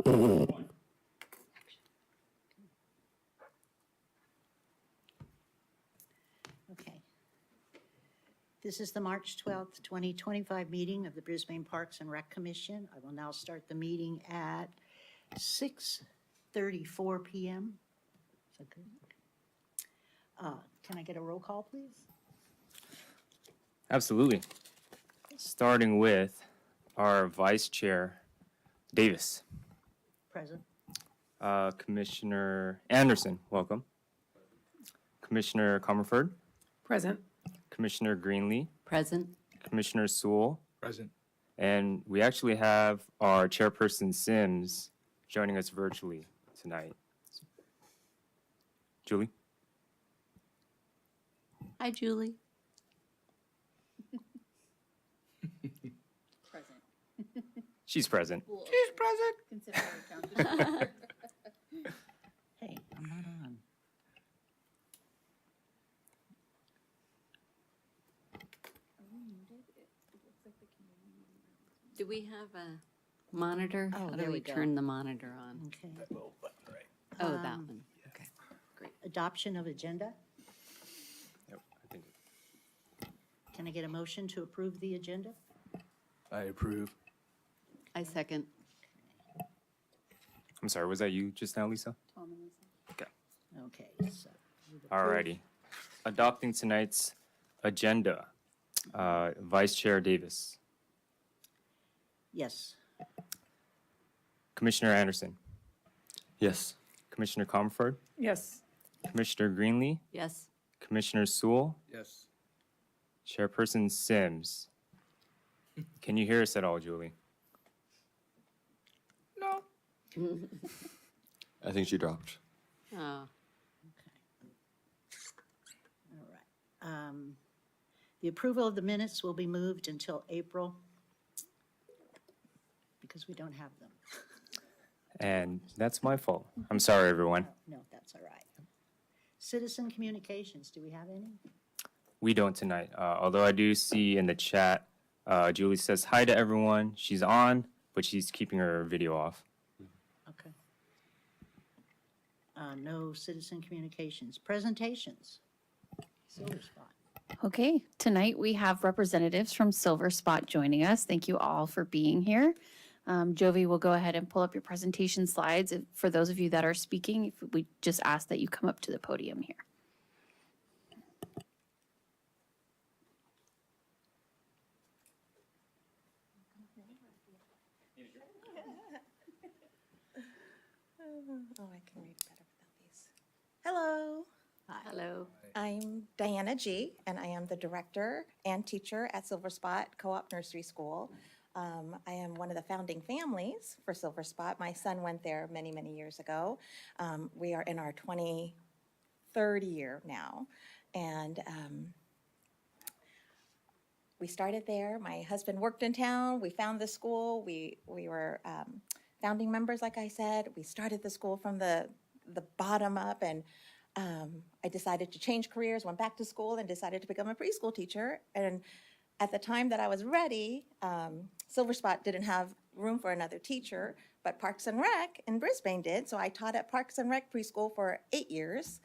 Okay. This is the March 12th, 2025 meeting of the Brisbane Parks and Rec Commission. I will now start the meeting at 6:34 p.m. Is that good? Can I get a roll call, please? Absolutely. Starting with our Vice Chair, Davis. Present. Commissioner Anderson, welcome. Commissioner Comerford. Present. Commissioner Greenlee. Present. Commissioner Sewell. Present. And we actually have our Chairperson Sims joining us virtually tonight. Julie? Hi, Julie. Present. She's present. She's present. Consider her counted. Hey, I'm not on. Do we have a monitor? Oh, How there do we we go. turn the monitor on? Okay. Little button, right? Oh, that Um, one. Okay, great. Adoption of agenda. Yep, I think Can I get a motion to approve the agenda? I approve. I second. I'm sorry, was that you just now, Lisa? Tom and Lisa. Okay, so. we've approved- Alrighty. Adopting tonight's agenda, Vice Chair Davis. Yes. Commissioner Anderson. Yes. Commissioner Comerford. Yes. Commissioner Greenlee. Yes. Commissioner Sewell. Yes. Chairperson Sims. Can you hear us at all, Julie? No. I think she dropped. Oh, All right. The approval of the minutes will be moved until April because we don't have them. And that's my fault. I'm sorry, everyone. No, that's all right. Citizen communications, do we have any? We don't tonight. Although I do see in the chat, Julie says hi to everyone. She's on, but she's keeping her video off. Okay. No citizen communications. Presentations. Silverspot. Okay, tonight we have representatives from Silverspot joining us. Thank you all for being here. Jovi will go ahead and pull up your presentation slides. For those of you that are speaking, if we just ask that you come up to the podium here. Oh, I can read better without these. Hello, hello. I'm Diana G., and I am the director and teacher at Silverspot Co-op Nursery School. I am one of the founding families for Silverspot. My son went there many, many years ago. We are in our 23rd year now, and we started there. My husband worked in town. We found the school. We were founding members, like I said. We started the school from the bottom up, and I decided to change careers, went back to school, and decided to become a preschool teacher. And at the time that I was ready, Silverspot didn't have room for another teacher, but Parks and Rec in Brisbane did. So I taught at Parks and Rec preschool for 8 years.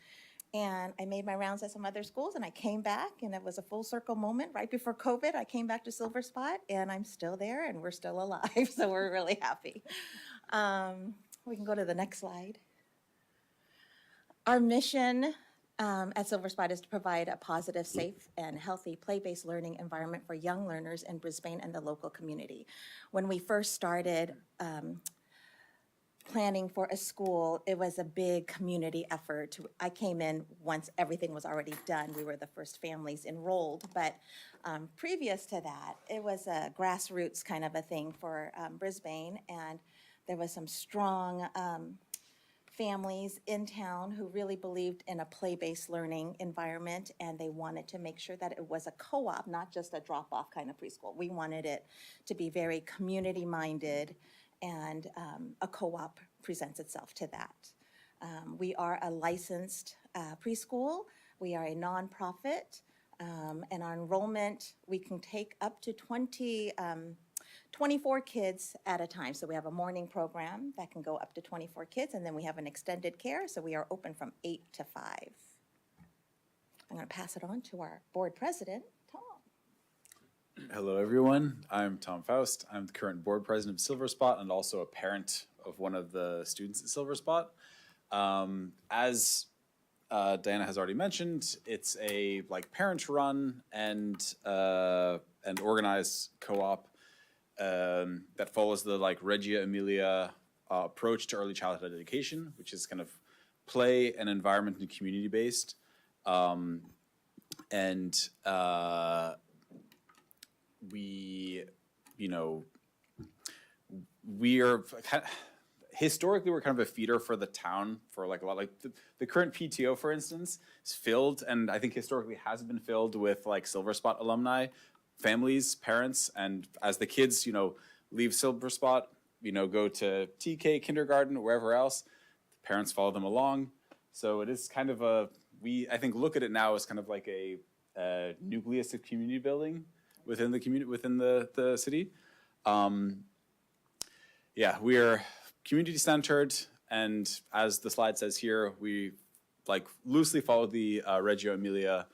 And I made my rounds at some other schools, and I came back, and it was a full circle moment. Right before COVID, I came back to Silverspot, and I'm still there, and we're still alive, so we're really happy. We can go to the next slide. Our mission at Silverspot is to provide a positive, safe, and healthy play-based learning environment for young learners in Brisbane and the local community. When we first started planning for a school, it was a big community effort. I came in once everything was already done. We were the first families enrolled, but previous to that, it was a grassroots kind of a thing for Brisbane, and there was some strong families in town who really believed in a play-based learning environment, and they wanted to make sure that it was a co-op, not just a drop-off kind of preschool. We wanted it to be very community-minded, and a co-op presents itself to that. We are a licensed preschool. We are a nonprofit, and our enrollment, we can take up to 20 24 kids at a time. So we have a morning program that can go up to 24 kids, and then we have an extended care, so we are open from 8 to 5. I'm going to pass it on to our board president, Tom. Hello, everyone. I'm Tom Faust. I'm the current board president of Silverspot and also a parent of one of the students at Silverspot. As Diana has already mentioned, it's a parent-run and organized co-op that follows the Regia Emilia approach to early childhood education, which is kind of play and environment and community based. We are historically we're kind of a feeder for the town for a lot the current PTO, for instance, is filled, and I think historically has been filled with Silverspot alumni, families, parents, and as the kids leave Silverspot, go to TK, kindergarten, wherever else, the parents follow them along. So it is kind of I think look at it now as kind of like a nucleus of community building within the community, within the city. We are community centered, and as the slide says here, we loosely follow the Reggio Emilia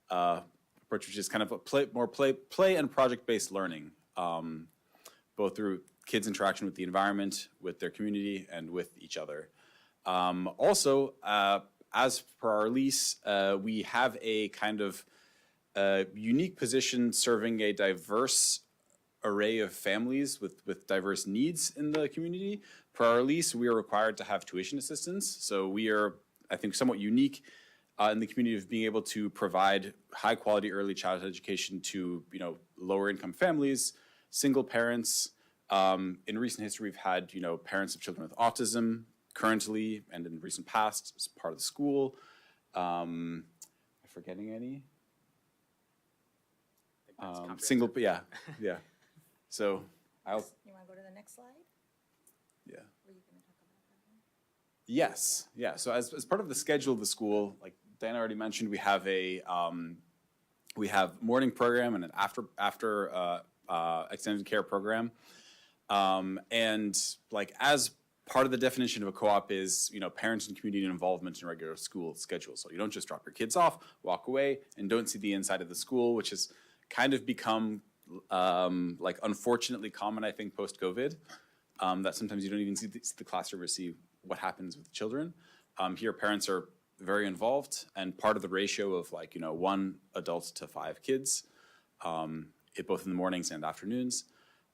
approach, which is kind of more play and project based learning, both through kids' interaction with the environment, with their community, and with each other. Also, as per our lease, we have a kind of unique position serving a diverse array of families with diverse needs in the community. Per our lease, we are required to have tuition assistance. So we are, I think, somewhat unique in the community of being able to provide high quality early childhood education to lower income families, single parents. In recent history, we've had parents of children with autism currently and in the recent past as part of the school. Am I forgetting any? Single, yeah. So I'll. You want to go to the next slide? Yeah. Were you going to talk about that one? Yes. Yeah. So as part of the schedule of the school, like Diana already mentioned, we have morning program and an after extended care program, and as part of the definition of a co-op is parents and community involvement in regular school schedule. So you don't just drop your kids off, walk away, and don't see the inside of the school, which has kind of become unfortunately common, I think, post-COVID, that sometimes you don't even see the classroom or see what happens with children. Here, parents are very involved, and part of the ratio of 1 adult to 5 kids, both in the mornings and afternoons.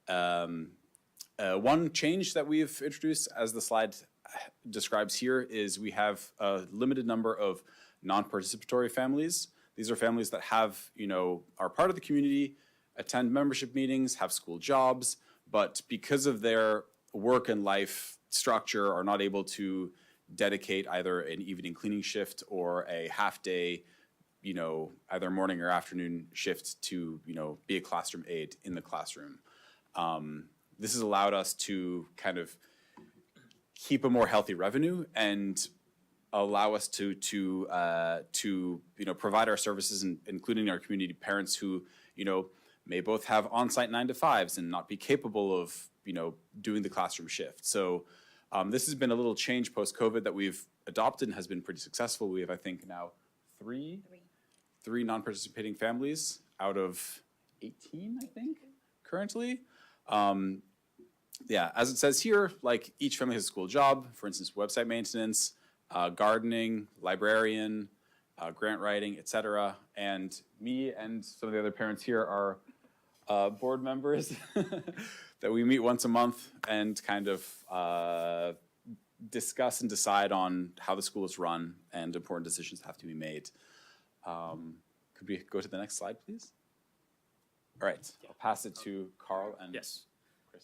One change that we've introduced, as the slide describes here, is we have a limited number of non-participatory families. These are families that have, are part of the community, attend membership meetings, have school jobs, but because of their work and life structure are not able to dedicate either an evening cleaning shift or a half day, either morning or afternoon shift to, be a classroom aide in the classroom. This has allowed us to kind of keep a more healthy revenue and allow us to provide our services, including our community parents who may both have on-site 9-to-5s and not be capable of doing the classroom shift. So this has been a little change post-COVID that we've adopted and has been pretty successful. We have, I think, now three non-participating families out of 18, I think, currently. As it says here, each family has a school job, for instance, website maintenance, gardening, librarian, grant writing, etc. And me and some of the other parents here are board members that we meet once a month and kind of discuss and decide on how the school is run and important decisions have to be made. Could we go to the next slide, please? All right, I'll pass it to Carl and Yes.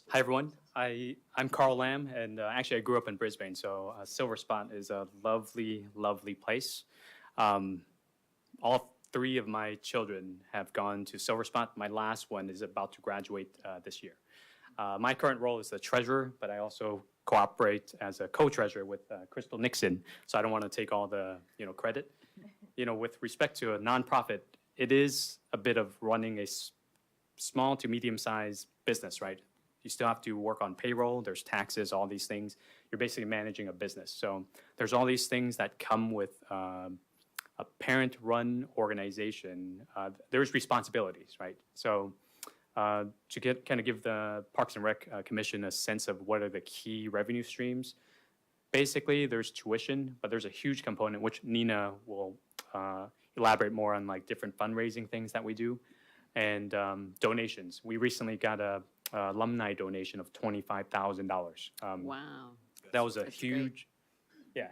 Hi, everyone. I'm Carl Lamb, and actually I grew up in Brisbane, so Silverspot is a lovely, lovely place. All 3 of my children have gone to Silverspot. My last one is about to graduate this year. My current role is the treasurer, but I also cooperate as a co-treasurer with Crystal Nixon, so I don't want to take all the credit. With respect to a nonprofit, it is a bit of running a small to medium-sized business, right? You still have to work on payroll, there's taxes, all these things. You're basically managing a business. So there's all these things that come with a parent-run organization. There's responsibilities, right? So to kind of give the Parks and Rec Commission a sense of what are the key revenue streams, basically there's tuition, but there's a huge component, which Nina will elaborate more on, like different fundraising things that we do, and donations. We recently got a alumni donation of $25,000. Wow. That was a That's great.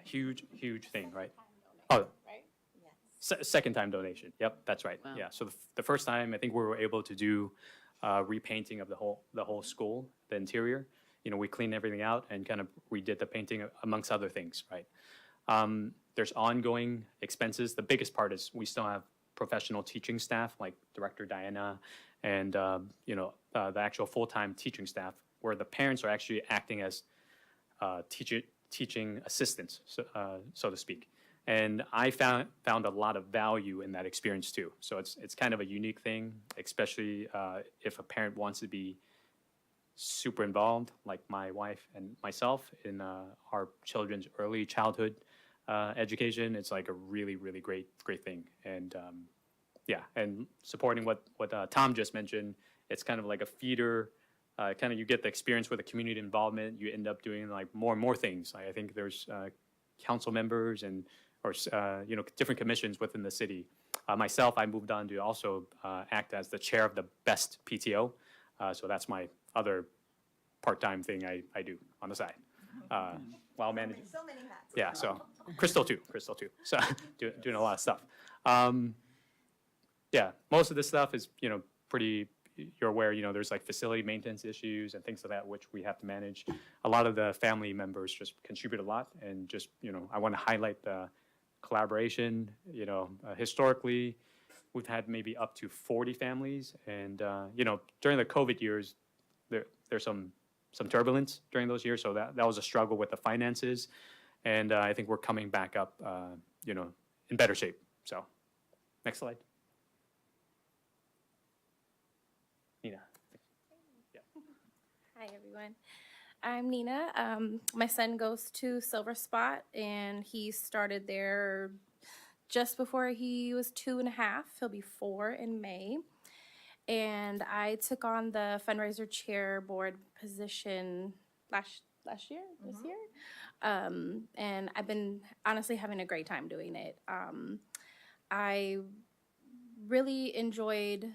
huge thing, right? Oh, Yes. second time donation. Yep, that's right. Wow. Yeah. So the first time, I think we were able to do repainting of the whole school, the interior. You know, we cleaned everything out and kind of redid the painting amongst other things, right? There's ongoing expenses. The biggest part is we still have professional teaching staff like Director Diana and the actual full-time teaching staff, where the parents are actually acting as teaching assistants, so to speak. And I found a lot of value in that experience too. So it's kind of a unique thing, especially if a parent wants to be super involved, like my wife and myself, in our children's early childhood education. It's like a really great thing. And and supporting what Tom just mentioned, it's kind of like a feeder. Kind of you get the experience with the community involvement. You end up doing like more and more things. I think there's council members or different commissions within the city. Myself, I moved on to also act as the chair of the best PTO. So that's my other part-time thing I do on the side while managing. So many hats. Yeah, so Crystal too. So doing a lot of stuff. Most of this stuff is pretty. You're aware, there's like facility maintenance issues and things like that which we have to manage. A lot of the family members just contribute a lot, and just I want to highlight the collaboration. Historically, we've had maybe up to 40 families, and during the COVID years, there's some turbulence during those years, so that was a struggle with the finances, and I think we're coming back up, in better shape. So, next slide. Nina. Hi, everyone. I'm Nina. My son goes to Silverspot, and he started there just before he was 2.5. He'll be 4 in May. And I took on the fundraiser chair board position last year, this year. And I've been honestly having a great time doing it. I really enjoyed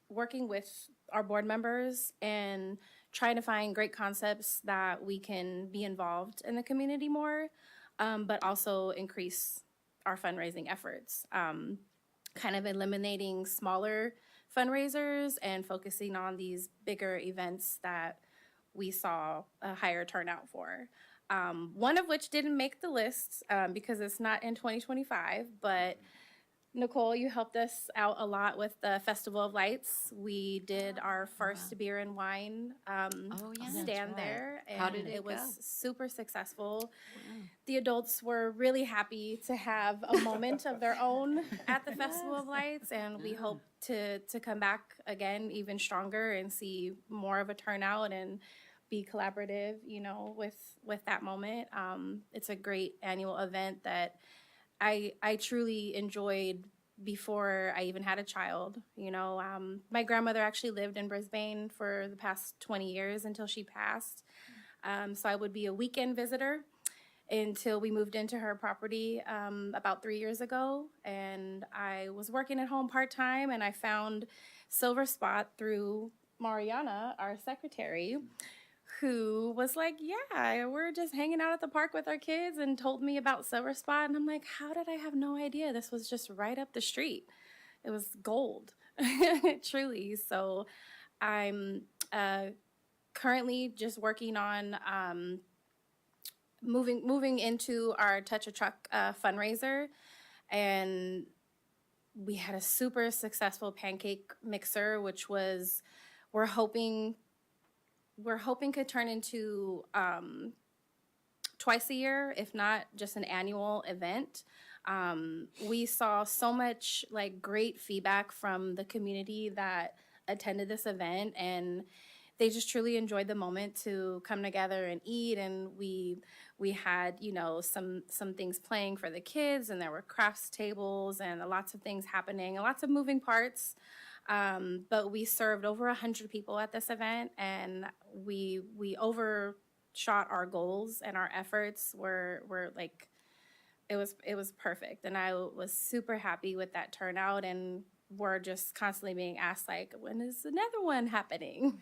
working with our board members and trying to find great concepts that we can be involved in the community more, but also increase our fundraising efforts. Kind of eliminating smaller fundraisers and focusing on these bigger events that we saw a higher turnout for. One of which didn't make the list because it's not in 2025, but Nicole, you helped us out a lot with the Festival of Lights. We did our first beer and wine stand there, and How did it was go? super successful. The adults were really happy to have a moment of their own at the Festival of Lights, and we hope to come back again even stronger and see more of a turnout and be collaborative, with that moment. It's a great annual event that I truly enjoyed before I even had a child. My grandmother actually lived in Brisbane for the past 20 years until she passed. So I would be a weekend visitor until we moved into her property about 3 years ago. And I was working at home part-time, and I found Silverspot through Mariana, our secretary, who was like, yeah, we're just hanging out at the park with our kids, and told me about Silverspot. And I'm like, how did I have no idea? This was just right up the street. It was gold, truly. So I'm currently just working on moving into our Touch a Truck fundraiser. And we had a super successful pancake mixer, which was, we're hoping could turn into twice a year, if not just an annual event. We saw so much great feedback from the community that attended this event, and they just truly enjoyed the moment to come together and eat. And we had, you know, some things playing for the kids, and there were crafts tables and lots of things happening and lots of moving parts. But we served over 100 people at this event, and we overshot our goals, and our efforts were like, it was perfect. And I was super happy with that turnout, and we're just constantly being asked, like, when is another one happening?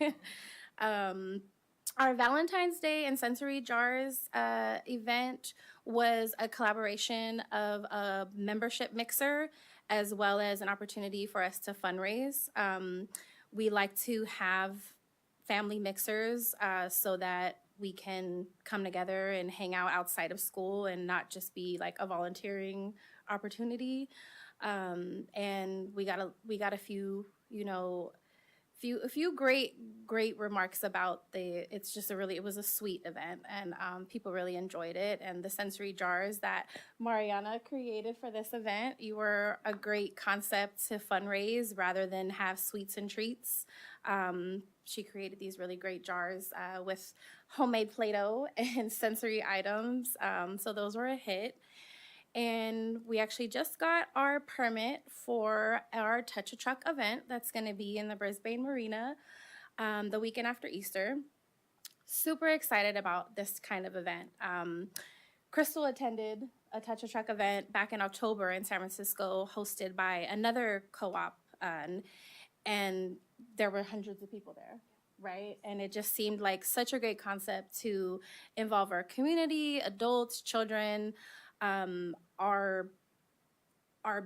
Our Valentine's Day and Sensory Jars event was a collaboration of a membership mixer as well as an opportunity for us to fundraise. We like to have family mixers so that we can come together and hang out outside of school and not just be like a volunteering opportunity. And we got a few, you know, a few great remarks about it was a sweet event, and people really enjoyed it. And the sensory jars that Mariana created for this event, you were a great concept to fundraise rather than have sweets and treats. She created these really great jars with homemade Play-Doh and sensory items. So those were a hit. And we actually just got our permit for our Touch a Truck event that's going to be in the Brisbane Marina the weekend after Easter. Super excited about this kind of event. Crystal attended a Touch a Truck event back in October in San Francisco, hosted by another co-op, and there were hundreds of people there, right? And it just seemed like such a great concept to involve our community, adults, children, our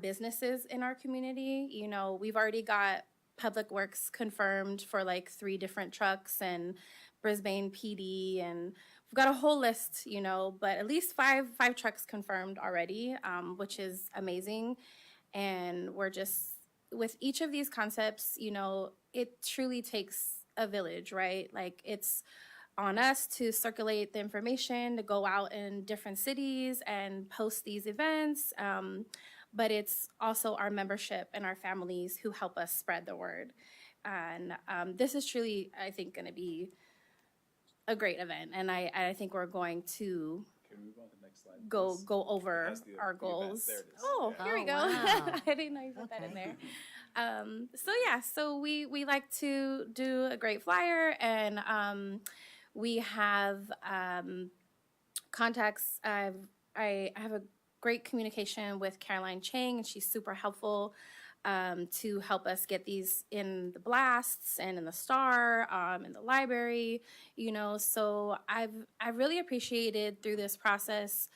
businesses in our community. You know, we've already got Public Works confirmed for like 3 different trucks, and Brisbane PD, and we've got a whole list, you know, but at least five trucks confirmed already, which is amazing. And we're just, with each of these concepts, you know, it truly takes a village, right? Like, it's on us to circulate the information, to go out in different cities and post these events. But it's also our membership and our families who help us spread the word. And this is truly, I think, going to be a great event. And I think we're going to Can we move on to the next slide, go please? over It has the our event. goals. There it is. Oh, Yeah. here we Oh, go. wow. I didn't know you put that in there. So we like to do a great flyer, and we have contacts. I have a great communication with Caroline Chang, and she's super helpful to help us get these in the blasts and in the Star, in the library, you know. So I've really appreciated through this process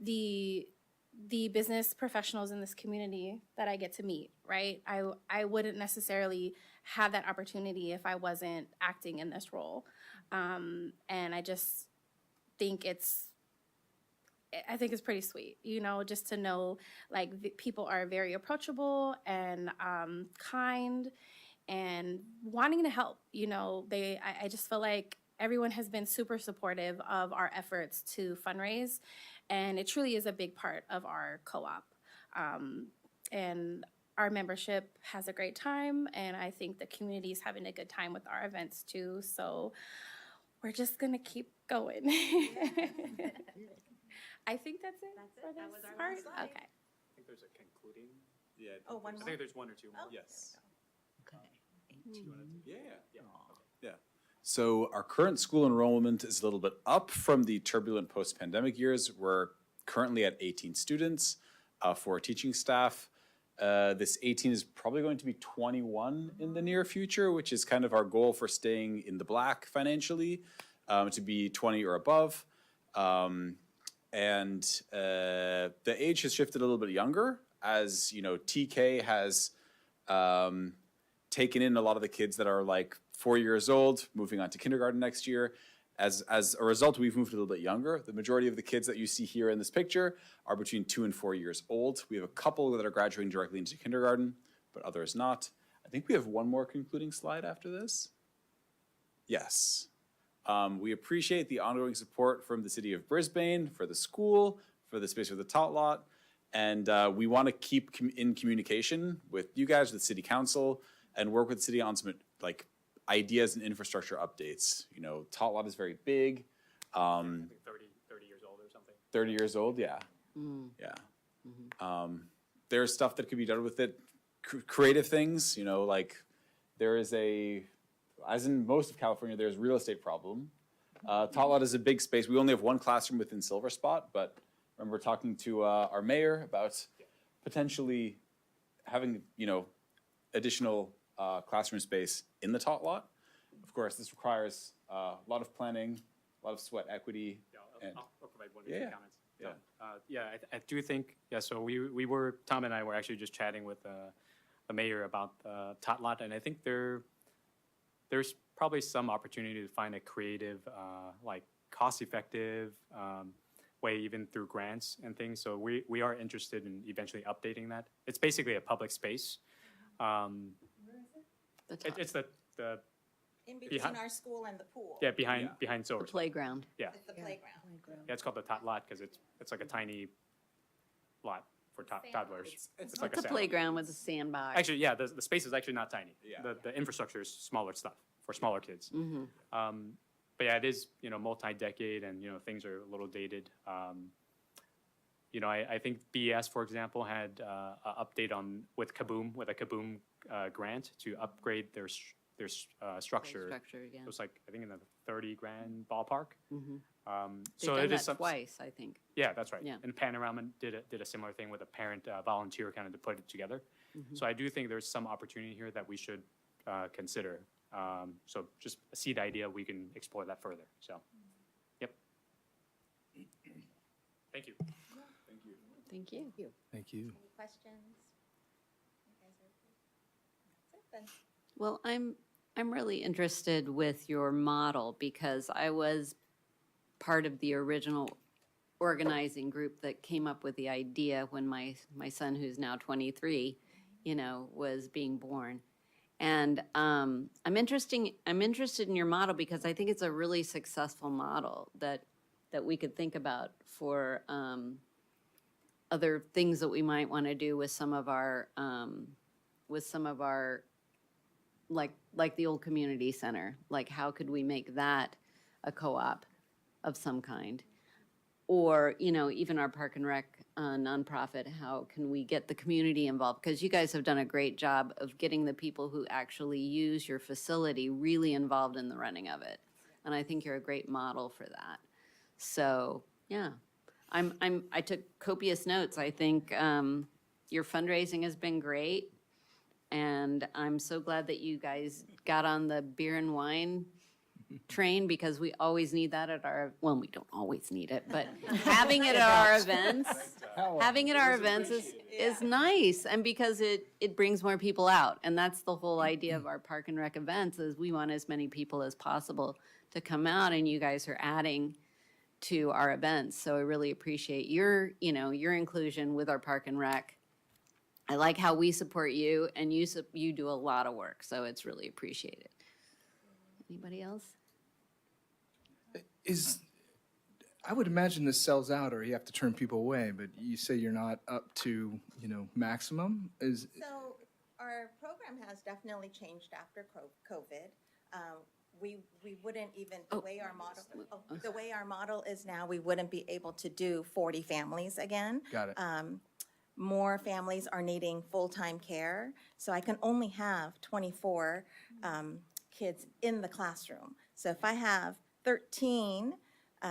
the business professionals in this community that I get to meet, right? I wouldn't necessarily have that opportunity if I wasn't acting in this role. And I just think it's pretty sweet, you know, just to know, like, the people are very approachable and kind and wanting to help, you know. I just feel like everyone has been super supportive of our efforts to fundraise, and it truly is a big part of our co-op. And our membership has a great time, and I think the community is having a good time with our events too. So we're just gonna keep going. I think that's it for this part. Okay. I think there's a concluding. Yeah. Oh, one I more? think there's 1 or 2 more. Yes. Okay. Yeah. Yeah. Yeah. So our current school enrollment is a little bit up from the turbulent post-pandemic years. We're currently at 18 students for teaching staff. This 18 is probably going to be 21 in the near future, which is kind of our goal for staying in the black financially, to be 20 or above. And the age has shifted a little bit younger, as, you know, TK has taken in a lot of the kids that are like 4 years old, moving on to kindergarten next year. As a result, we've moved a little bit younger. The majority of the kids that you see here in this picture are between 2 and 4 years old. We have a couple that are graduating directly into kindergarten, but others not. I think we have one more concluding slide after this. Yes. We appreciate the ongoing support from the city of Brisbane, for the school, for the space for the tot lot, and we want to keep in communication with you guys, with city council, and work with the city on some like ideas and infrastructure updates. You know, Tot Lot is very big. 30 years old or something. 30 years old, yeah. Yeah. There's stuff that could be done with it, creative things, you know, like there is as in most of California, there's real estate problem. Tot Lot is a big space. We only have one classroom within Silverspot, but I remember talking to our mayor about potentially having, you know, additional classroom space in the Tot Lot. Of course, this requires a lot of planning, a lot of sweat equity. Yeah, I'll provide one or Yeah, two comments. yeah. Yeah, I do think, so Tom and I were actually just chatting with the mayor about Tot Lot, and I think there's probably some opportunity to find a creative, like cost-effective way, even through grants and things. So we are interested in eventually updating that. It's basically a public space. It's the In between Behind- our school and the pool. behind The Silverspot. playground. Yeah, It's the playground. yeah, it's called the Tot Lot because it's like a tiny lot for toddlers. It's like It's a sandbox. playground with a sandbox. Actually, yeah, the space is actually not tiny. Yeah. The infrastructure is smaller stuff for smaller kids. But yeah, it is, you know, multi-decade and, you know, things are a little dated. You know, I think BES, for example, had an update with a Kaboom grant to upgrade their structure. Structure again. It was like, I think in the 30 grand ballpark. They've So done it is that twice, I think. Yeah, that's right. Yeah. And Panorama did a similar thing with a parent volunteer kind of to put it together. So I do think there's some opportunity here that we should consider. So just a seed idea, we can explore that further. So, yep. Thank you. Thank you. Thank you. Any questions? You guys are okay? That's it then. Well, I'm really interested with your model because I was part of the original organizing group that came up with the idea when my son, who's now 23, you know, was being born. And I'm interested in your model because I think it's a really successful model that we could think about for other things that we might want to do with some of our like the old community center. Like, how could we make that a co-op of some kind? Or, you know, even our Park and Rec nonprofit, how can we get the community involved? Because you guys have done a great job of getting the people who actually use your facility really involved in the running of it. And I think you're a great model for that. So, yeah, I took copious notes. I think your fundraising has been great. And I'm so glad that you guys got on the beer and wine train because we always need that at our, well, we don't always need it, but having it at our events, is nice. And because it brings more people out. And that's the whole idea of our Park and Rec events is we want as many people as possible to come out, and you guys are adding to our events. So I really appreciate your inclusion with our Park and Rec. I like how we support you, and you do a lot of work, so it's really appreciated. Anybody else? I would imagine this sells out, or you have to turn people away. But you say you're not up to, maximum. So our program has definitely changed after COVID. We wouldn't even, the way our model is now, we wouldn't be able to do 40 families again. Got it. More families are needing full-time care, so I can only have 24 kids in the classroom. So if I have 13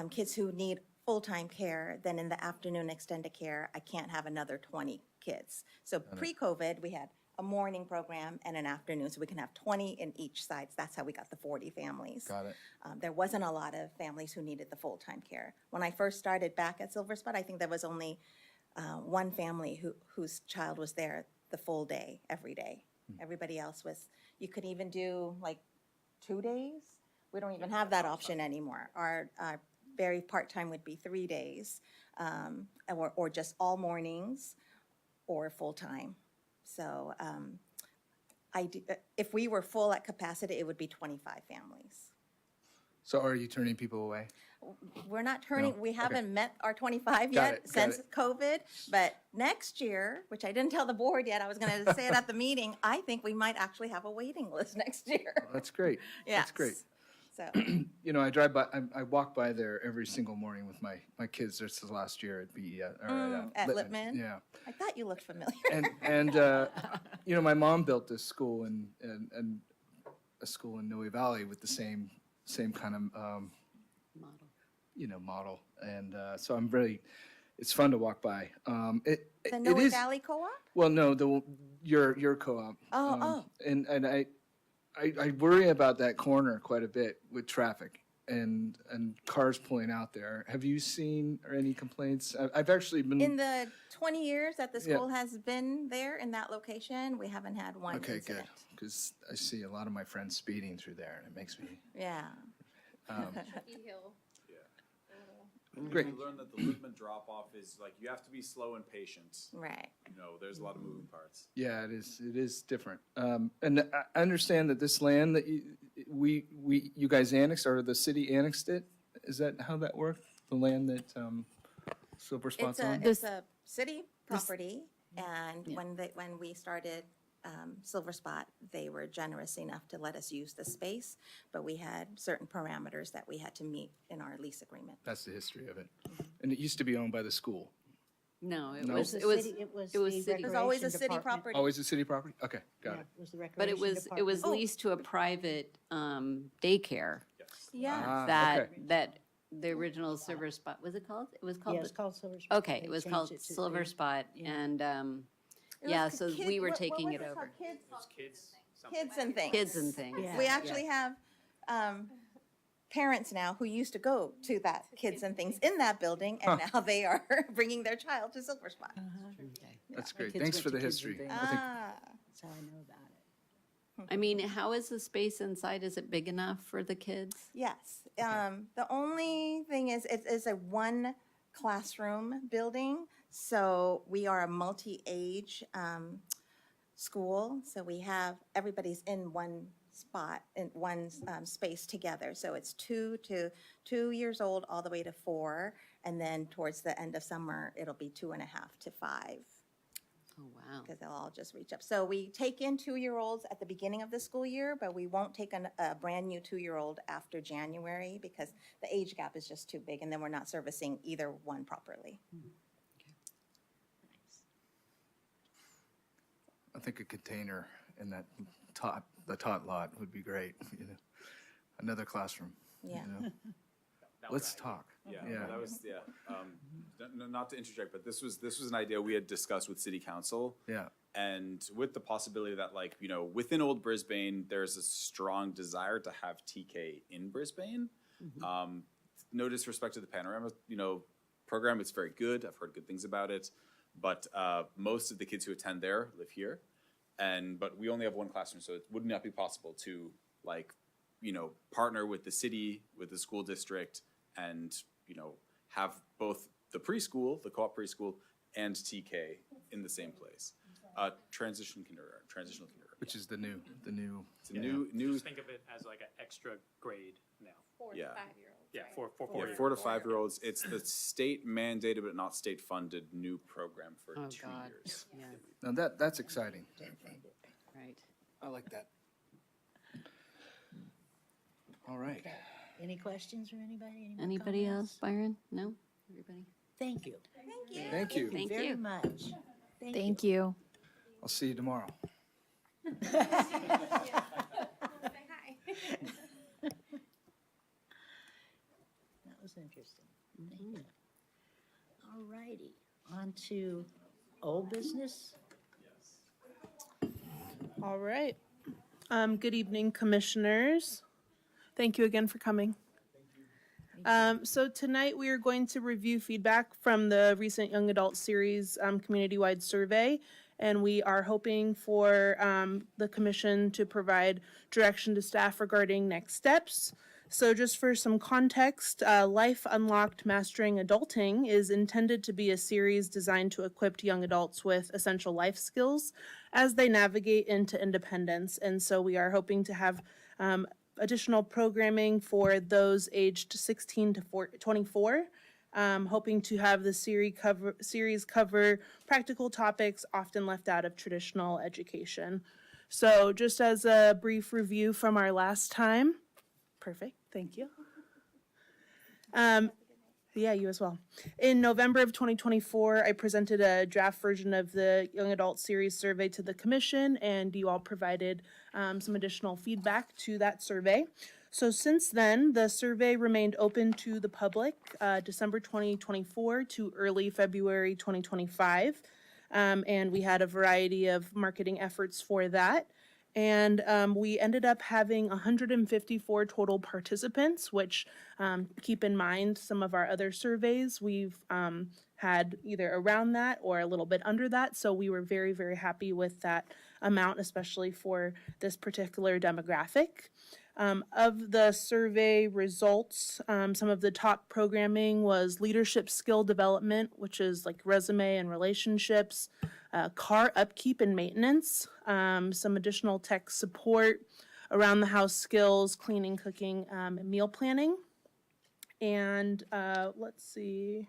kids who need full-time care, then in the afternoon extended care, I can't have another 20 kids. So pre-COVID, we had a morning program and an afternoon, so we can have 20 in each side. So that's how we got the 40 families. Got it. There wasn't a lot of families who needed the full-time care. When I first started back at Silverspot, I think there was only one family whose child was there the full day, every day. Everybody else was, you could even do like 2 days. We don't even have that option anymore. Our very part-time would be 3 days, or just all mornings or full-time. So if we were full at capacity, it would be 25 families. So are you turning people away? We're not turning, No? we Okay. haven't met our 25 Got yet it, got since it. COVID. But next year, which I didn't tell the board yet, I was going to say it at the meeting, I think we might actually have a waiting list next year. That's great. That's great. Yes. So, You know, I drive by, I walk by there every single morning with my kids. This is last year at at Lippman? Yeah. I thought you looked familiar. And you know, my mom built this school and a school in Noe Valley with the same kind of, Model. you know, model. And so I'm really, it's fun to walk by. The It Noe is, Valley Co-op? well, no, your co-op. Oh, And I worry about that corner quite a bit with traffic and cars pulling out there. Have you seen or any complaints? I've actually been. In the 20 years that the Yeah. school has been there in that location, we haven't had one Okay, good, incident. because I see a lot of my friends speeding through there, and it makes me, Yeah. great. We learned that the Lippman drop-off is like, you have to be slow and patient. Right. You know, there's a lot of moving parts. Yeah, it is different. And I understand that this land that you guys annexed, or the city annexed it? Is that how that worked? The land that Silverspot's on? It's a city property, and when we started Silverspot, they were generous enough to let us use the space, but we had certain parameters that we had to meet in our lease agreement. That's the history of it. And it used to be owned by the school. No, it No? was, It it was, city- it was the city. It was always a Recreation city Department. property. Always a city property? Okay, got Yeah, it. was the but it Recreation was, it was Department. leased to a private Yeah. Yes. Ah, that, okay. that the original Silverspot, was it called? It was called, Yeah, the- it's called Silverspot. okay, They it was changed called it to- Silverspot, yeah. and, It was yeah, the so kid- we were what taking was it called? over. Kids, Kids. kids and things. Kids and things. Yeah. We actually have parents now who used to go to that Kids and Things in that building, and now they are bringing their child to Silverspot. That's great. kids Thanks went for to the Kids and history. Things. I think Ah, That's how I know about it. I mean, how is the space inside? Is it big enough for the kids? yes. The only thing is, it is a one classroom building, so we are a multi-age school. So we have, everybody's in one spot, in one space together. So it's 2 years old all the way to 4, and then towards the end of summer, it'll be 2.5 to 5. Oh, wow. Because they'll all just reach up. So we take in 2-year-olds at the beginning of the school year, but we won't take a brand-new 2-year-old after January because the age gap is just too big, and then we're not servicing either one properly. I think a container in that the tot lot would be great, you know. Another classroom. Yeah. You know? That was Let's the talk. Yeah, Yeah. that was, not to interject, but this was an idea we had discussed with city council. Yeah. And with the possibility that, like, you know, within Old Brisbane, there's a strong desire to have TK in Brisbane. No disrespect to the Panorama, you know, program, it's very good. I've heard good things about it. But most of the kids who attend there live here. But we only have one classroom, so it would not be possible to, like, you know, partner with the city, with the school district, and, you know, have both the preschool, the co-op preschool, and TK in the same place. Transitional kindergarten. Which is the new. It's a new, Just think of it as like an extra grade now. 4 to Yeah. 5-year-olds. Yeah, right? for yeah, 4 4 to 5-year-olds. It's the state mandated but not state funded new program for Oh, 2 God. years. Yeah, Now that's exciting. right. I like that. All right. Any questions from anybody? Any more Anybody comments? else, Byron? No? Everybody? Thank you. Thank you. Thank Very you. much. Thank you. I'll see you tomorrow. Say hi. That was interesting. Thank you. All righty, on to old business. All right. Good evening, commissioners. Thank you again for coming. So tonight we are going to review feedback from the recent Young Adult Series community-wide survey, and we are hoping for the commission to provide direction to staff regarding next steps. So just for some context, Life Unlocked Mastering Adulting is intended to be a series designed to equip young adults with essential life skills as they navigate into independence. And so we are hoping to have additional programming for those aged 16 to 24. Hoping to have the series cover practical topics often left out of traditional education. So just as a brief review from our last time. Perfect, thank you. Yeah, you as well. In November of 2024, I presented a draft version of the Young Adult Series survey to the commission, and you all provided some additional feedback to that survey. So since then, the survey remained open to the public December 2024 to early February 2025. And we had a variety of marketing efforts for that. And we ended up having 154 total participants, which keep in mind some of our other surveys, we've had either around that or a little bit under that. So we were very, very happy with that amount, especially for this particular demographic. Of the survey results, some of the top programming was leadership skill development, which is like resume and relationships, car upkeep and maintenance, some additional tech support, around the house skills, cleaning, cooking, and meal planning. And let's see.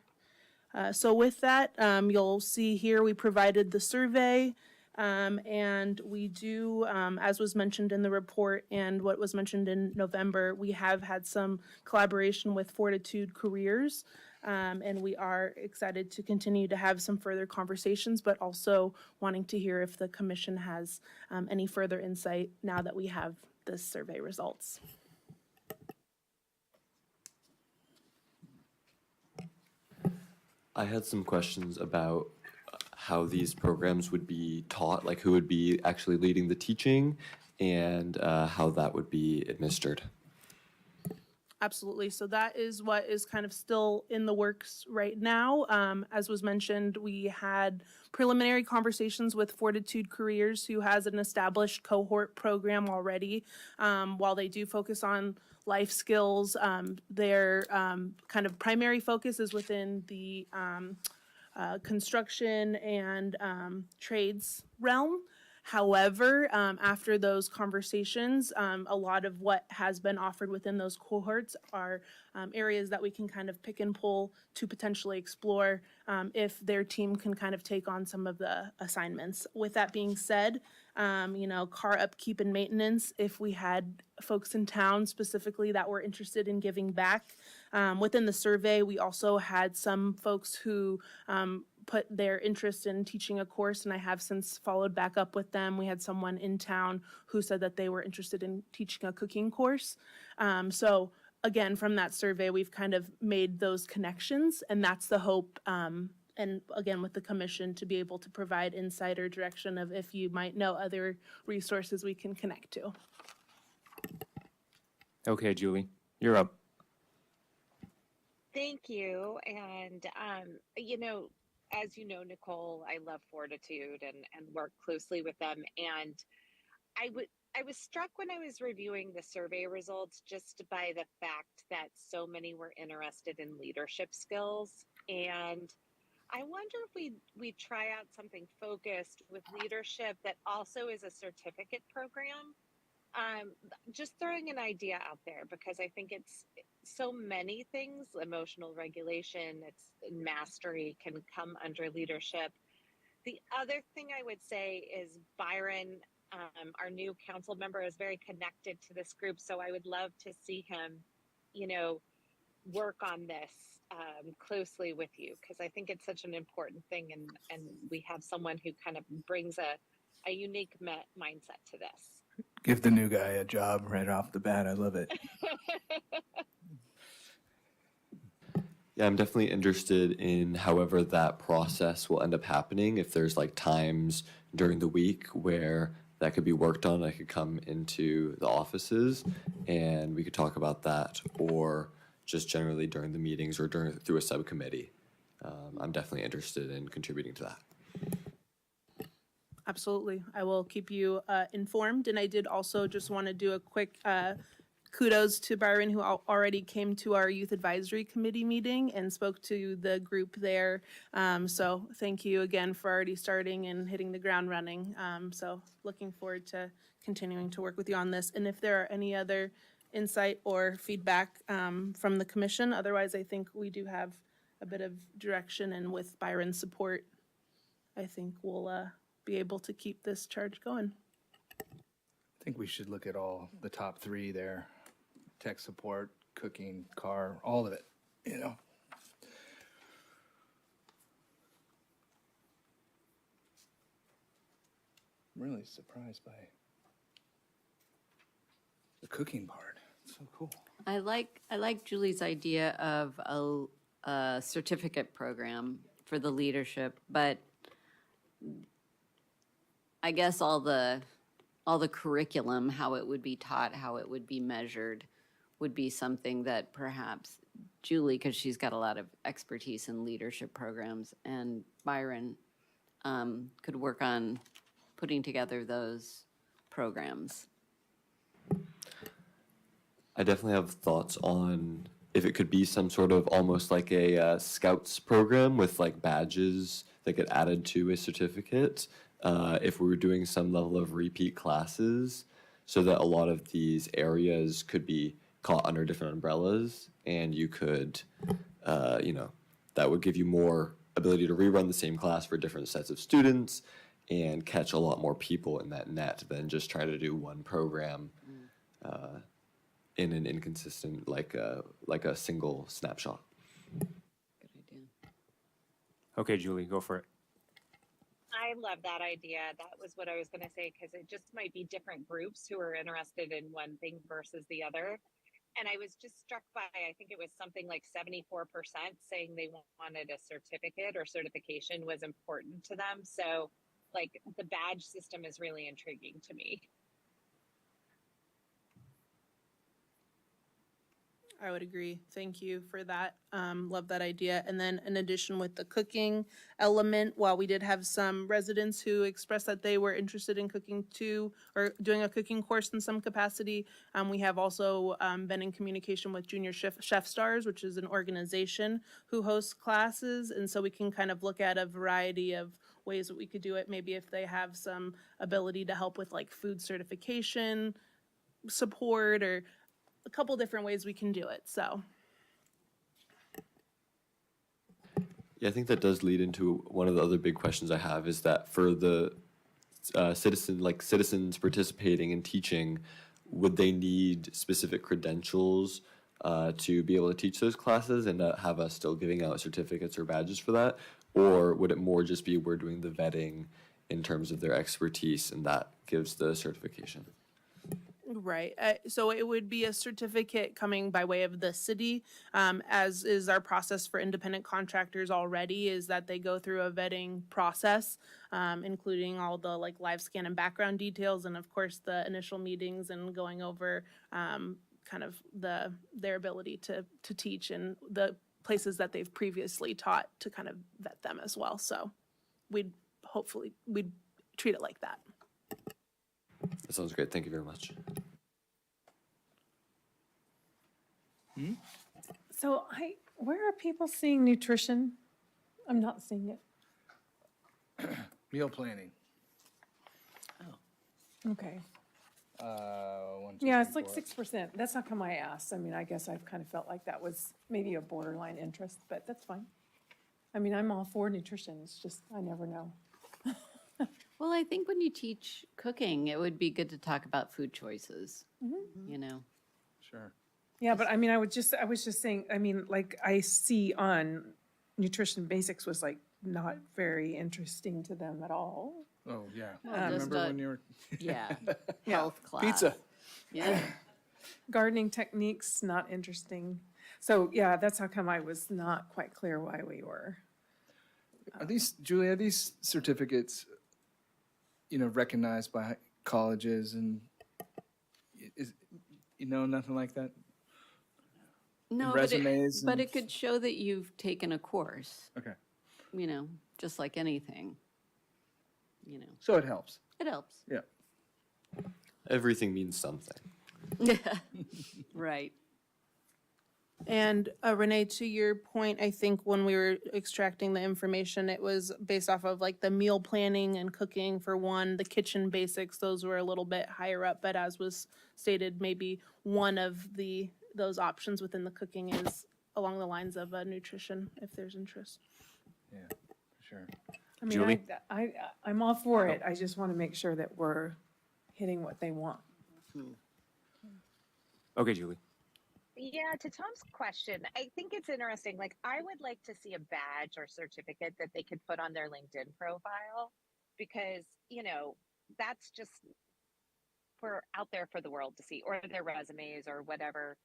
So with that, you'll see here we provided the survey. And we do, as was mentioned in the report and what was mentioned in November, we have had some collaboration with Fortitude Careers, and we are excited to continue to have some further conversations, but also wanting to hear if the commission has any further insight now that we have the survey results. I had some questions about how these programs would be taught, like who would be actually leading the teaching and how that would be administered. Absolutely. So that is what is kind of still in the works right now. As was mentioned, we had preliminary conversations with Fortitude Careers, who has an established cohort program already. While they do focus on life skills, their kind of primary focus is within the construction and trades realm. However, after those conversations, a lot of what has been offered within those cohorts are areas that we can kind of pick and pull to potentially explore if their team can kind of take on some of the assignments. With that being said, car upkeep and maintenance, if we had folks in town specifically that were interested in giving back. Within the survey, we also had some folks who put their interest in teaching a course, and I have since followed back up with them. We had someone in town who said that they were interested in teaching a cooking course. So again, from that survey, we've kind of made those connections, and that's the hope. And again, with the commission, to be able to provide insight or direction of if you might know other resources we can connect to. Okay, Julie, you're up. Thank you. And, as you know, Nicole, I love Fortitude and work closely with them. And I was struck when I was reviewing the survey results just by the fact that so many were interested in leadership skills. And I wonder if we try out something focused with leadership that also is a certificate program. Just throwing an idea out there, because I think it's so many things, emotional regulation, it's mastery can come under leadership. The other thing I would say is Byron, our new council member, is very connected to this group. So I would love to see him, work on this closely with you, because I think it's such an important thing. And we have someone who kind of brings a unique mindset to this. Give the new guy a job right off the bat. I love it. Yeah, I'm definitely interested in however that process will end up happening. If there's like times during the week where that could be worked on, I could come into the offices and we could talk about that, or just generally during the meetings or through a subcommittee. I'm definitely interested in contributing to that. Absolutely. I will keep you informed. And I did also just want to do a quick kudos to Byron, who already came to our Youth Advisory Committee meeting and spoke to the group there. So thank you again for already starting and hitting the ground running. So looking forward to continuing to work with you on this. And if there are any other insight or feedback from the commission. Otherwise, I think we do have a bit of direction, and with Byron's support, I think we'll be able to keep this charge going. I think we should look at all the top three there: tech support, cooking, car, all of it, you know. I'm really surprised by the cooking part. It's so cool. I like Julie's idea of a certificate program for the leadership, but I guess all the curriculum, how it would be taught, how it would be measured, would be something that perhaps Julie, because she's got a lot of expertise in leadership programs, and Byron could work on putting together those programs. I definitely have thoughts on if it could be some sort of almost like a scouts program with like badges that get added to a certificate. If we were doing some level of repeat classes, so that a lot of these areas could be caught under different umbrellas, and you could, that would give you more ability to rerun the same class for different sets of students and catch a lot more people in that net than just try to do one program in an inconsistent, like a single snapshot. Good idea. Okay, Julie, go for it. I love that idea. That was what I was going to say, because it just might be different groups who are interested in one thing versus the other. And I was just struck by, I think it was something like 74% saying they wanted a certificate or certification was important to them. So like the badge system is really intriguing to me. I would agree. Thank you for that. Love that idea. And then in addition with the cooking element, while we did have some residents who expressed that they were interested in cooking too, or doing a cooking course in some capacity, we have also been in communication with Junior Chef Stars, which is an organization who hosts classes. And so we can kind of look at a variety of ways that we could do it. Maybe if they have some ability to help with like food certification support, or a couple different ways we can do it. So Yeah, I think that does lead into one of the other big questions I have, is that for the citizens participating in teaching, would they need specific credentials to be able to teach those classes and not have us still giving out certificates or badges for that? Or would it more just be we're doing the vetting in terms of their expertise and that gives the certification? right. So it would be a certificate coming by way of the city, as is our process for independent contractors already, is that they go through a vetting process, including all the like live scan and background details, and of course the initial meetings and going over kind of their ability to teach and the places that they've previously taught, to kind of vet them as well. So we'd treat it like that. That sounds great. Thank you very much. So where are people seeing nutrition? I'm not seeing it. Meal planning. Okay. 1, 2, Yeah, 3, it's like 4. 6%. That's how come I asked. I mean, I guess I've kind of felt like that was maybe a borderline interest, but that's fine. I mean, I'm all for nutrition. It's just, I never know. Well, I think when you teach cooking, it would be good to talk about food choices, you know? Sure. Yeah, but I mean, I was just saying, I mean, like I see on Nutrition Basics was like not very interesting to them at all. Oh, yeah. Well, I just remember when you were Yeah, health class. pizza. Yeah. Gardening techniques, not interesting. So yeah, that's how come I was not quite clear why we were. Are these, Julie, are these certificates, recognized by colleges, and is, nothing like that? No, resumes but and- it could show that you've taken a course, Okay. Just like anything, So it helps. It helps. Yeah. Everything means something. Right. And Renee, to your point, I think when we were extracting the information, it was based off of like the meal planning and cooking for one, the kitchen basics, those were a little bit higher up, but as was stated, maybe one of those options within the cooking is along the lines of nutrition, if there's interest. Yeah, for sure. I mean, Julie? I'm all for it. I just want to make sure that we're hitting what they want. Okay, Julie. Yeah, to Tom's question, I think it's interesting. Like, I would like to see a badge or certificate that they could put on their LinkedIn profile because, you know, that's just for out there for the world to see, or their resumes or whatever,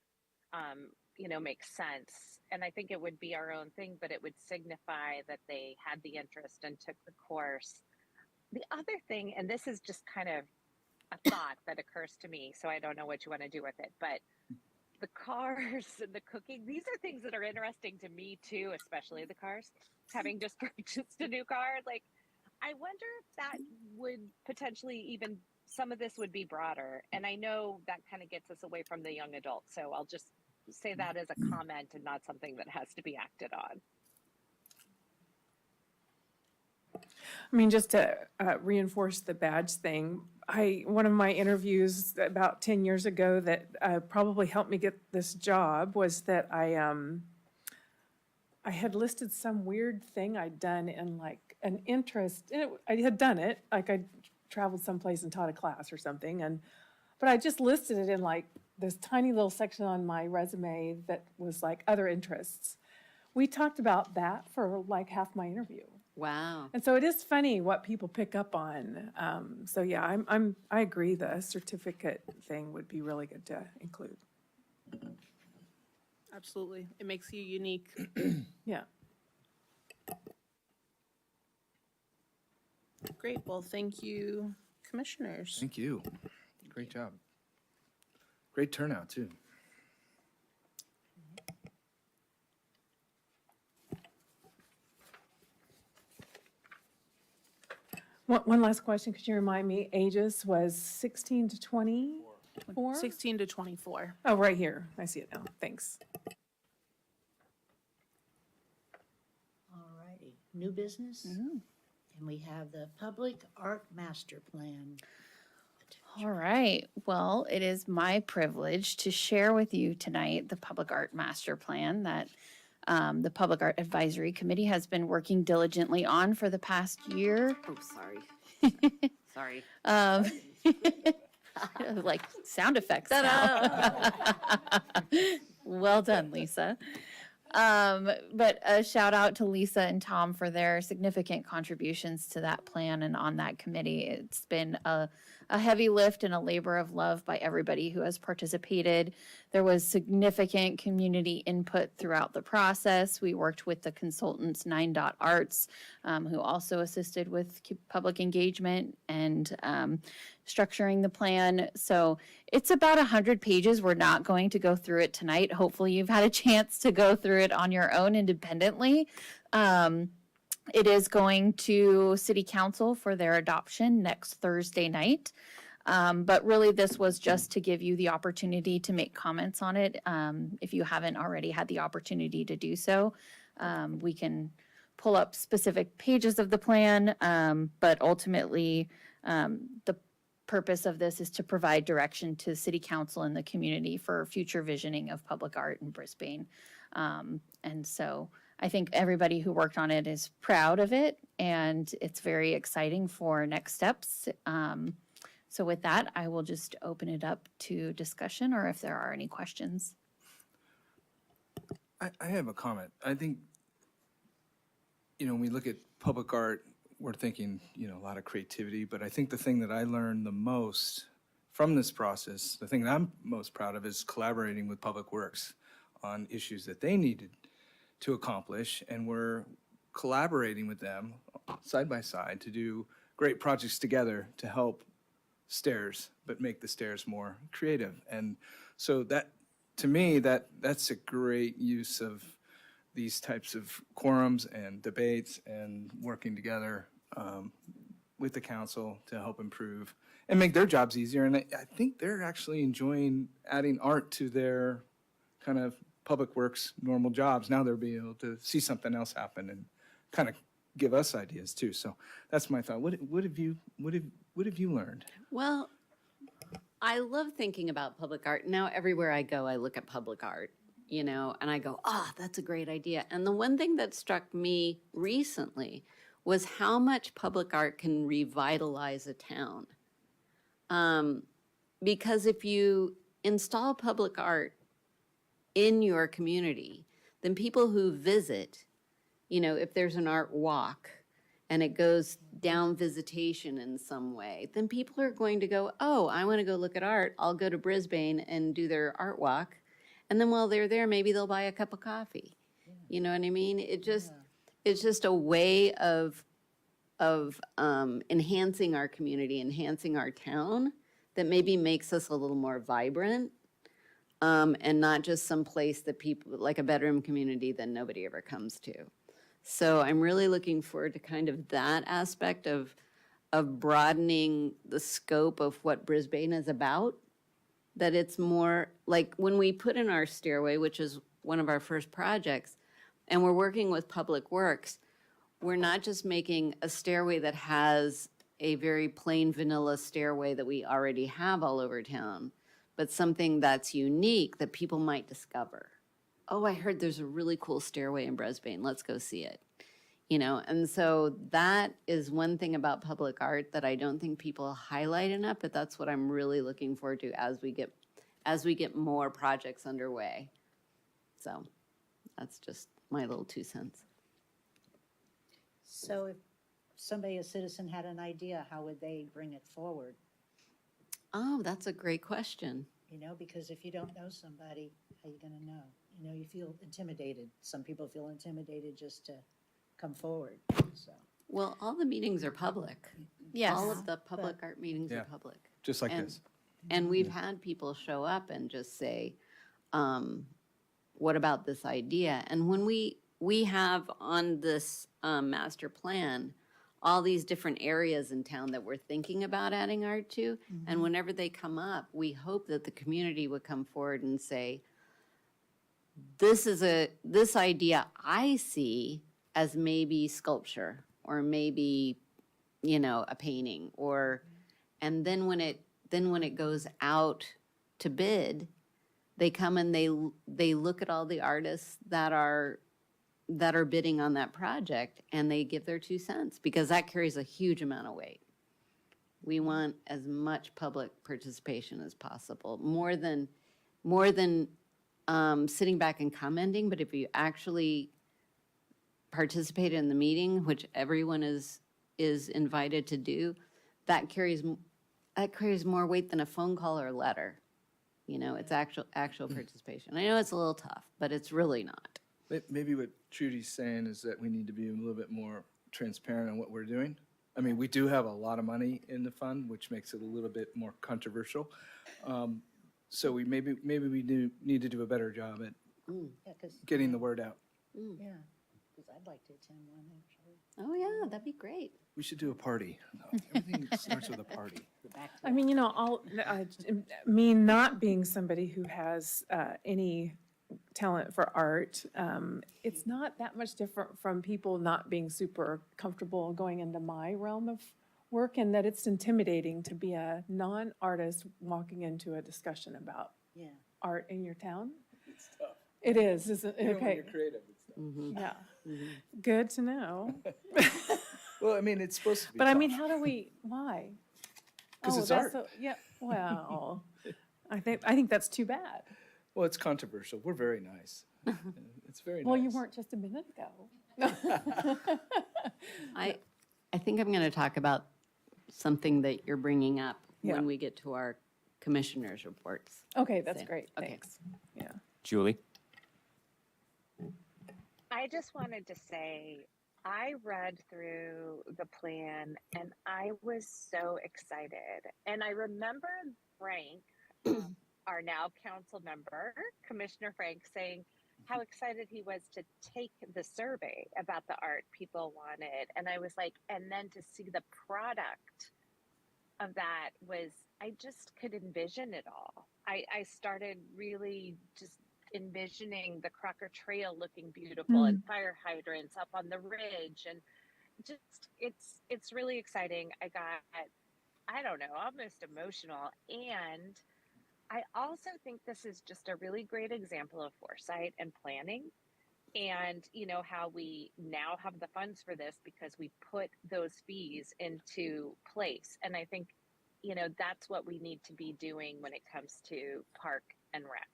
you know, makes sense. And I think it would be our own thing, but it would signify that they had the interest and took the course. The other thing, and this is just kind of a thought that occurs to me, so I don't know what you want to do with it, but the cars and the cooking, these are things that are interesting to me too, especially the cars. Having just purchased a new car, like, I wonder if that would potentially even, some of this would be broader. And I know that kind of gets us away from the young adult, so I'll just say that as a comment and not something that has to be acted on. I mean, just to reinforce the badge thing, one of my interviews about 10 years ago that probably helped me get this job was that I had listed some weird thing I'd done in like an interest. I had done it, like I traveled someplace and taught a class or something, but I just listed it in like this tiny little section on my resume that was like other interests. We talked about that for like half my interview. Wow. And so it is funny what people pick up on. So yeah, I agree. The certificate thing would be really good to include. Absolutely. It makes you unique. Yeah. Great. Well, thank you, commissioners. Thank you. Great job. Great turnout, too. One last question. Could you remind me, ages was 16 to 24? 16 to 24. Oh, right here. I see it now. Thanks. All righty, new business? And we have the Public Art Master Plan. All right. Well, it is my privilege to share with you tonight the Public Art Master Plan that the Public Art Advisory Committee has been working diligently on for the past year. Oh, sorry. Sorry. Like sound effects now. Well done, Lisa. But a shout out to Lisa and Tom for their significant contributions to that plan and on that committee. It's been a heavy lift and a labor of love by everybody who has participated. There was significant community input throughout the process. We worked with the consultants 9 Dot Arts, who also assisted with public engagement and structuring the plan. So it's about 100 pages. We're not going to go through it tonight. Hopefully you've had a chance to go through it on your own independently. It is going to City Council for their adoption next Thursday night. But really this was just to give you the opportunity to make comments on it. If you haven't already had the opportunity to do so, we can pull up specific pages of the plan. But ultimately, the purpose of this is to provide direction to City Council and the community for future visioning of public art in Brisbane. And so I think everybody who worked on it is proud of it, and it's very exciting for next steps. So with that, I will just open it up to discussion or if there are any questions. I have a comment. I think, when we look at public art, we're thinking, a lot of creativity, but I think the thing that I learned the most from this process, the thing that I'm most proud of is collaborating with Public Works on issues that they needed to accomplish, and we're collaborating with them side by side to do great projects together to help stairs, but make the stairs more creative. And so that, to me, that's a great use of these types of quorums and debates and working together with the council to help improve and make their jobs easier. And I think they're actually enjoying adding art to their kind of Public Works, normal jobs. Now they'll be able to see something else happen and kind of give us ideas too. So that's my thought. What have you learned? Well, I love thinking about public art. Now, everywhere I go, I look at public art, you know, and I go, that's a great idea. And the one thing that struck me recently was how much public art can revitalize a town. Because if you install public art in your community, then people who visit, you know, if there's an art walk and it goes down visitation in some way, then people are going to go, oh, I want to go look at art. I'll go to Brisbane and do their art walk. And then while they're there, maybe they'll buy a cup of coffee. You know what I mean? It's just a way of enhancing our community, enhancing our town that maybe makes us a little more vibrant. And not just some place that people, like a bedroom community that nobody ever comes to. So I'm really looking forward to kind of that aspect of broadening the scope of what Brisbane is about. That it's more like when we put in our stairway, which is one of our first projects, and we're working with Public Works, we're not just making a stairway that has a very plain vanilla stairway that we already have all over town, but something that's unique that people might discover. Oh, I heard there's a really cool stairway in Brisbane. Let's go see it. You know, and so that is one thing about public art that I don't think people highlight enough, but that's what I'm really looking forward to as we get more projects underway. So that's just my little 2 cents. So if somebody, a citizen, had an idea, how would they bring it forward? Oh, that's a great question. You know, because if you don't know somebody, how are you going to know? You know, you feel intimidated. Some people feel intimidated just to come forward, so. Well, all the meetings are public. Yes. All of the public art meetings Yeah. are public. Just like And- this. And we've had people show up and just say, what about this idea? And when we have on this master plan, all these different areas in town that we're thinking about adding art to. And whenever they come up, we hope that the community would come forward and say, this idea I see as maybe sculpture or maybe, you know, a painting and then when it goes out to bid, they come and they look at all the artists that are bidding on that project and they give their 2 cents because that carries a huge amount of weight. We want as much public participation as possible, more than sitting back and commenting, but if you actually participate in the meeting, which everyone is invited to do, that carries more weight than a phone call or a letter. You know, it's actual participation. I know it's a little tough, but it's really not. Maybe what Trudy's saying is that we need to be a little bit more transparent on what we're doing. I mean, we do have a lot of money in the fund, which makes it a little bit more controversial. So we maybe we do need to do a better job at Yeah, 'cause, getting the word out. yeah, because I'd like to attend one, actually. Oh, yeah, that'd be great. We should do a party. Everything starts with a party. I mean, you know, me not being somebody who has any talent for art, it's not that much different from people not being super comfortable going into my realm of work, and that it's intimidating to be a non-artist walking into a discussion about Yeah. art in your town. It's tough. It is, isn't it? Even when Okay, you're creative, it's tough. yeah. Good to know. Well, I mean, it's supposed to be But I mean, tough. how do we, why? 'Cause Oh, it's that's art. so- Yeah, well, I think that's too bad. Well, it's controversial. We're very nice. It's very nice. Well, you weren't just a minute ago. I think I'm going to talk about something that you're bringing up Yeah. when we get to our commissioners' reports. Okay, that's Same. great, Okay. thanks. Yeah. Julie? I just wanted to say I read through the plan and I was so excited. And I remember Frank, our now council member, Commissioner Frank, saying how excited he was to take the survey about the art people wanted. And I was like, and then to see the product of that was, I just could envision it all. I started really just envisioning the Crocker Trail looking beautiful and fire hydrants up on the ridge, and just it's really exciting. I got, I don't know, almost emotional. And I also think this is just a really great example of foresight and planning. And you know how we now have the funds for this because we put those fees into place. And I think, you know, that's what we need to be doing when it comes to park and rec,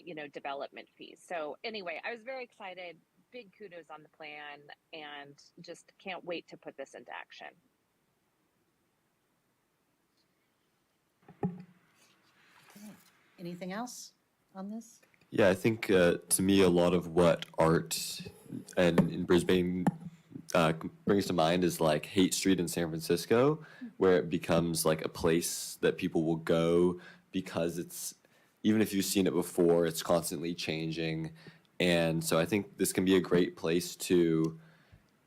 you know, development fees. So anyway, I was very excited. Big kudos on the plan, and just can't wait to put this into action. Anything else on this? Yeah, I think to me, a lot of what art and in Brisbane brings to mind is like Haight Street in San Francisco, where it becomes like a place that people will go because it's, even if you've seen it before, it's constantly changing. And so I think this can be a great place to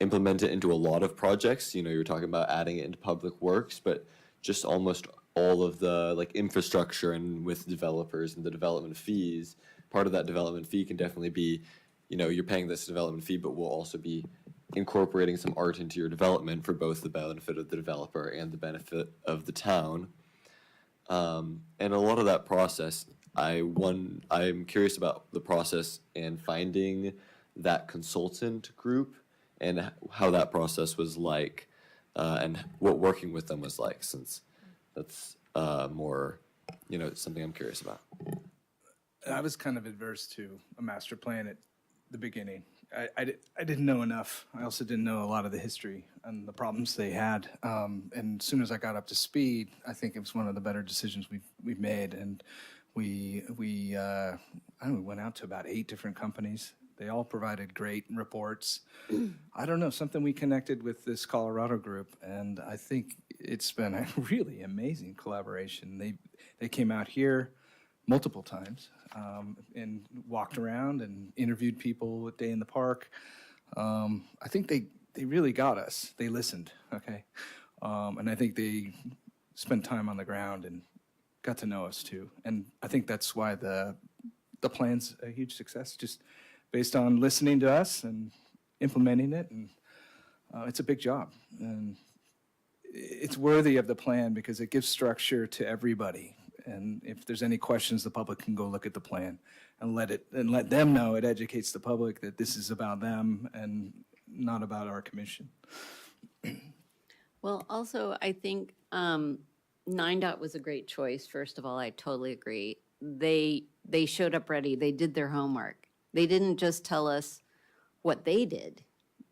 implement it into a lot of projects. You know, you're talking about adding it into public works, but just almost all of the like infrastructure and with developers and the development fees. Part of that development fee can definitely be, you know, you're paying this development fee, but we'll also be incorporating some art into your development for both the benefit of the developer and the benefit of the town. And a lot of that process, I'm curious about the process and finding that consultant group and how that process was like, and what working with them was like, since that's more, you know, something I'm curious about. I was kind of adverse to a master plan at the beginning. I didn't know enough. I also didn't know a lot of the history and the problems they had. And as soon as I got up to speed, I think it was one of the better decisions we've made. And we I don't know, we went out to about 8 different companies. They all provided great reports. I don't know, something we connected with this Colorado group, and I think it's been a really amazing collaboration. They came out here multiple times and walked around and interviewed people at Day in the Park. I think they really got us. They listened, okay? And I think they spent time on the ground and got to know us too. And I think that's why the plan's a huge success, just based on listening to us and implementing it. And it's a big job. And it's worthy of the plan because it gives structure to everybody. And if there's any questions, the public can go look at the plan and let them know. It educates the public that this is about them and not about our commission. Well, also, I think 9DOT was a great choice. First of all, I totally agree. They showed up ready. They did their homework. They didn't just tell us what they did,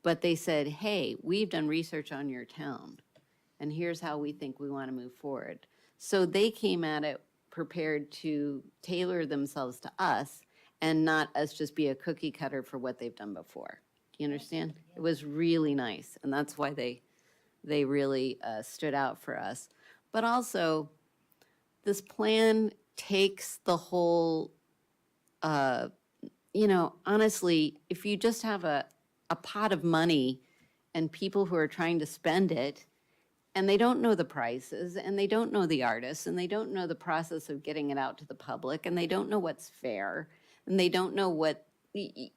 but they said, hey, we've done research on your town, and here's how we think we want to move forward. So they came at it prepared to tailor themselves to us and not us just be a cookie cutter for what they've done before. You understand? It was really nice, and that's why they really stood out for us. But also, this plan takes the whole, you know, honestly, if you just have a pot of money and people who are trying to spend it, and they don't know the prices, and they don't know the artists, and they don't know the process of getting it out to the public, and they don't know what's fair, and they don't know what,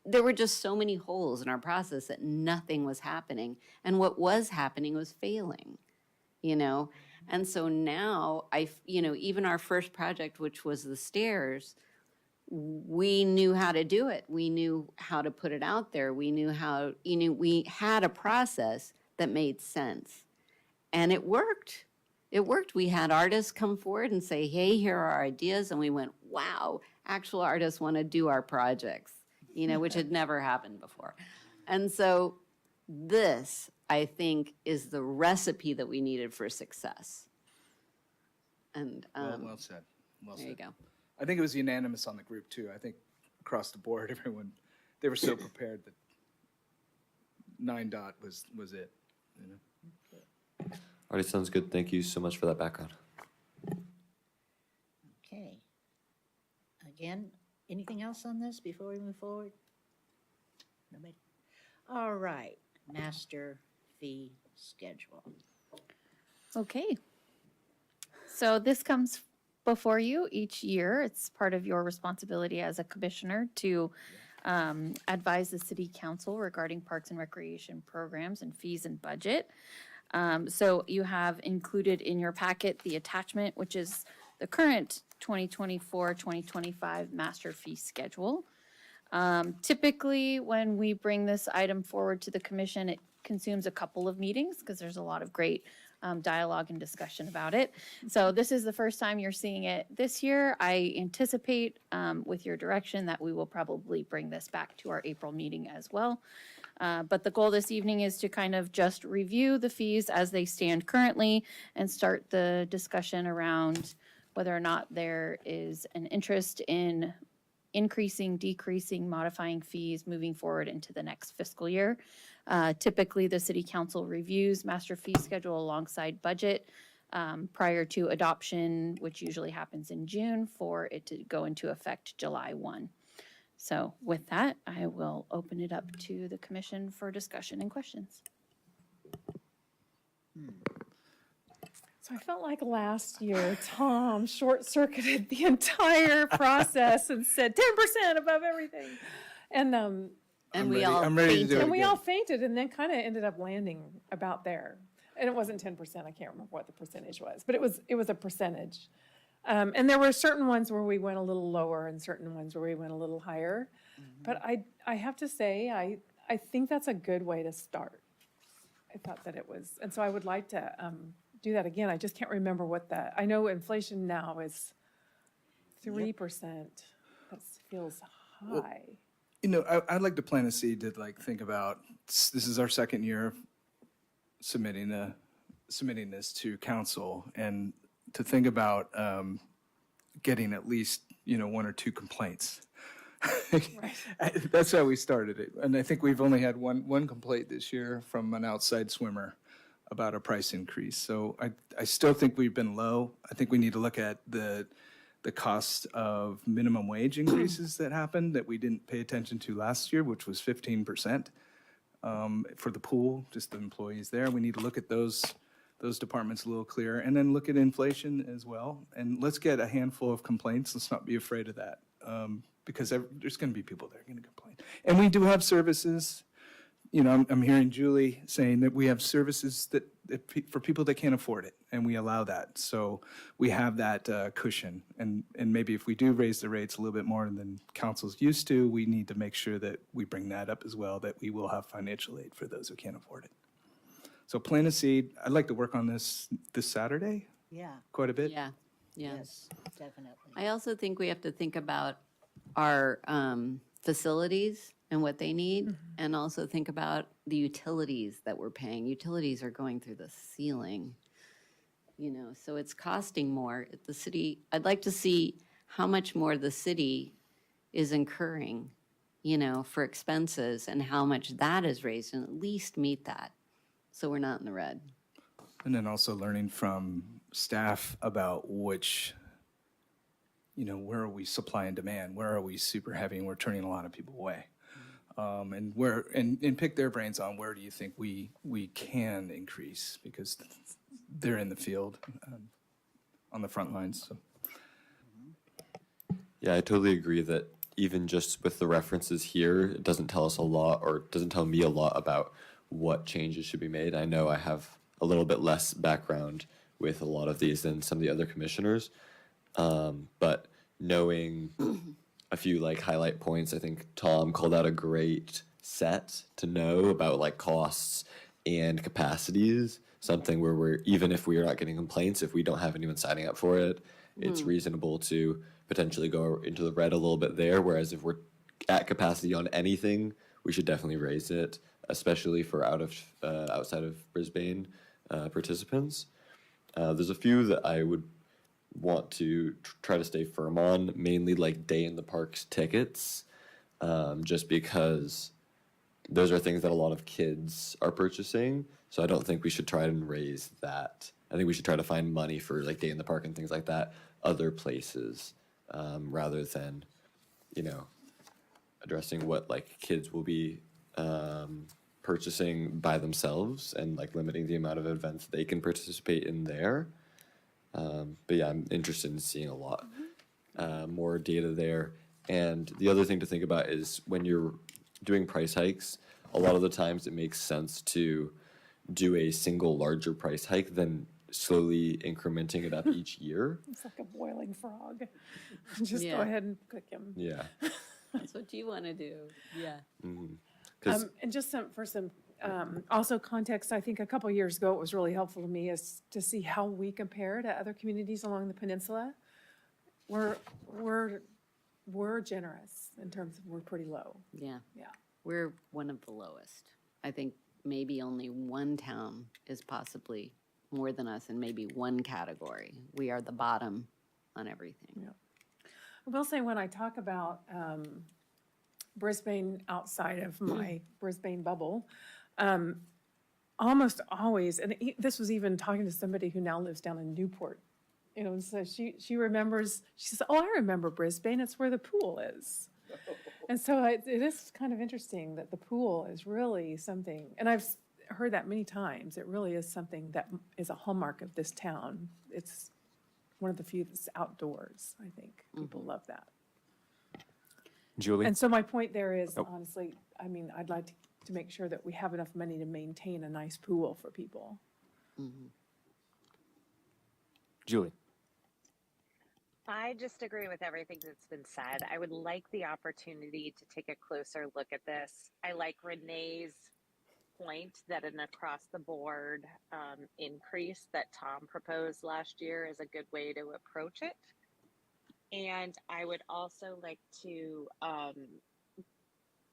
there were just so many holes in our process that nothing was happening. And what was happening was failing, you know? And so now, you know, even our first project, which was the stairs, we knew how to do it. We knew how to put it out there. We knew how, you know, we had a process that made sense. And it worked. It worked. We had artists come forward and say, hey, here are our ideas. And we went, wow, actual artists want to do our projects, you know, which had never happened before. And so this, I think, is the recipe that we needed for success. And Well said. Well there said. you go. I think it was unanimous on the group too. I think across the board, everyone, they were so prepared that 9DOT was it, you know? All right, sounds good. Thank you so much for that background. Okay. Again, anything else on this before we move forward? Nobody? All right, master fee schedule. Okay. So this comes before you each year. It's part of your responsibility as a commissioner to advise the city council regarding parks and recreation programs and fees and budget. So you have included in your packet the attachment, which is the current 2024-2025 master fee schedule. Typically, when we bring this item forward to the commission, it consumes a couple of meetings because there's a lot of great dialogue and discussion about it. So this is the first time you're seeing it this year. I anticipate with your direction that we will probably bring this back to our April meeting as well. But the goal this evening is to kind of just review the fees as they stand currently and start the discussion around whether or not there is an interest in increasing, decreasing, modifying fees moving forward into the next fiscal year. Typically, the city council reviews master fee schedule alongside budget prior to adoption, which usually happens in June, for it to go into effect July 1. So with that, I will open it up to the commission for discussion and questions. So I felt like last year, Tom short-circuited the entire process and said 10% above everything. And I'm ready to do it and we again. all fainted and then kind of ended up landing about there. And it wasn't 10%, I can't remember what the percentage was, but it was a percentage. And there were certain ones where we went a little lower and certain ones where we went a little higher. But I have to say, I think that's a good way to start. I thought that it was, and so I would like to do that again. I just can't remember what I know inflation now is 3%. That feels high. You know, I'd like to plant a seed to like think about, this is our second year of submitting this to council, and to think about getting at least, one or two complaints. That's how we started it. And I think we've only had one complaint this year from an outside swimmer about a price increase. So I still think we've been low. I think we need to look at the cost of minimum wage increases that happened that we didn't pay attention to last year, which was 15% for the pool, just the employees there. We need to look at those departments a little clearer, and then look at inflation as well. And let's get a handful of complaints. Let's not be afraid of that, because there's going to be people that are going to complain. And we do have services. I'm hearing Julie saying that we have services that for people that can't afford it, and we allow that. So we have that cushion. And maybe if we do raise the rates a little bit more than council's used to, we need to make sure that we bring that up as well, that we will have financial aid for those who can't afford it. So plant a seed. I'd like to work on this Saturday Yeah, quite a bit. Yeah. yes, definitely. I also think we have to think about our facilities and what they need, and also think about the utilities that we're paying. Utilities are going through the ceiling, so it's costing more. The city, I'd like to see how much more the city is incurring, for expenses, and how much that is raised, and at least meet that, so we're not in the red. And then also learning from staff about which, where are we supply and demand? Where are we super heavy and we're turning a lot of people away? And pick their brains on where do you think we can increase, because they're in the field on the front lines. So. Yeah, I totally agree that even just with the references here, it doesn't tell us a lot, or doesn't tell me a lot about what changes should be made. I know I have a little bit less background with a lot of these than some of the other commissioners, but knowing a few highlight points, I think Tom called out a great set to know about costs and capacities, something where even if we are not getting complaints, if we don't have anyone signing up for it, it's reasonable to potentially go into the red a little bit there. Whereas if we're at capacity on anything, we should definitely raise it, especially for outside of Brisbane participants. There's a few that I would want to try to stay firm on, mainly day in the parks tickets, just because those are things that a lot of kids are purchasing. So I don't think we should try and raise that. I think we should try to find money for day in the park and things like that other places, rather than addressing what kids will be purchasing by themselves, and limiting the amount of events they can participate in there. But yeah, I'm interested in seeing a lot more data there. And the other thing to think about is when you're doing price hikes, a lot of the times it makes sense to do a single larger price hike than slowly incrementing it up each year. It's like a boiling frog. Just go Yeah. ahead and cook him. Yeah. That's what you want to do. Yeah. Because And just for some also context, I think a couple years ago, it was really helpful to me is to see how we compare to other communities along the peninsula. We're generous in terms of we're pretty low. Yeah. Yeah. We're one of the lowest. I think maybe only one town is possibly more than us in maybe one category. We are the bottom on everything. I will say when I talk about Brisbane outside of my Brisbane bubble, almost always, and this was even talking to somebody who now lives down in Newport, you know, so she remembers, she says, oh, I remember Brisbane, it's where the pool is. And so it is kind of interesting that the pool is really something, and I've heard that many times, it really is something that is a hallmark of this town. It's one of the few that's outdoors, I think. People love that. Julie? And so my point there is, Oh. honestly, I mean, I'd like to make sure that we have enough money to maintain a nice pool for people. Julie? I just agree with everything that's been said. I would like the opportunity to take a closer look at this. I like Renee's point that an across the board increase that Tom proposed last year is a good way to approach it. And I would also like to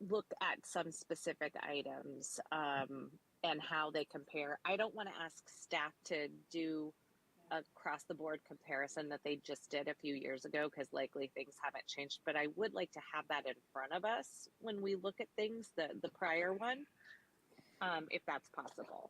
look at some specific items and how they compare. I don't want to ask staff to do across the board comparison that they just did a few years ago because likely things haven't changed, but I would like to have that in front of us when we look at things, the prior one, if that's possible.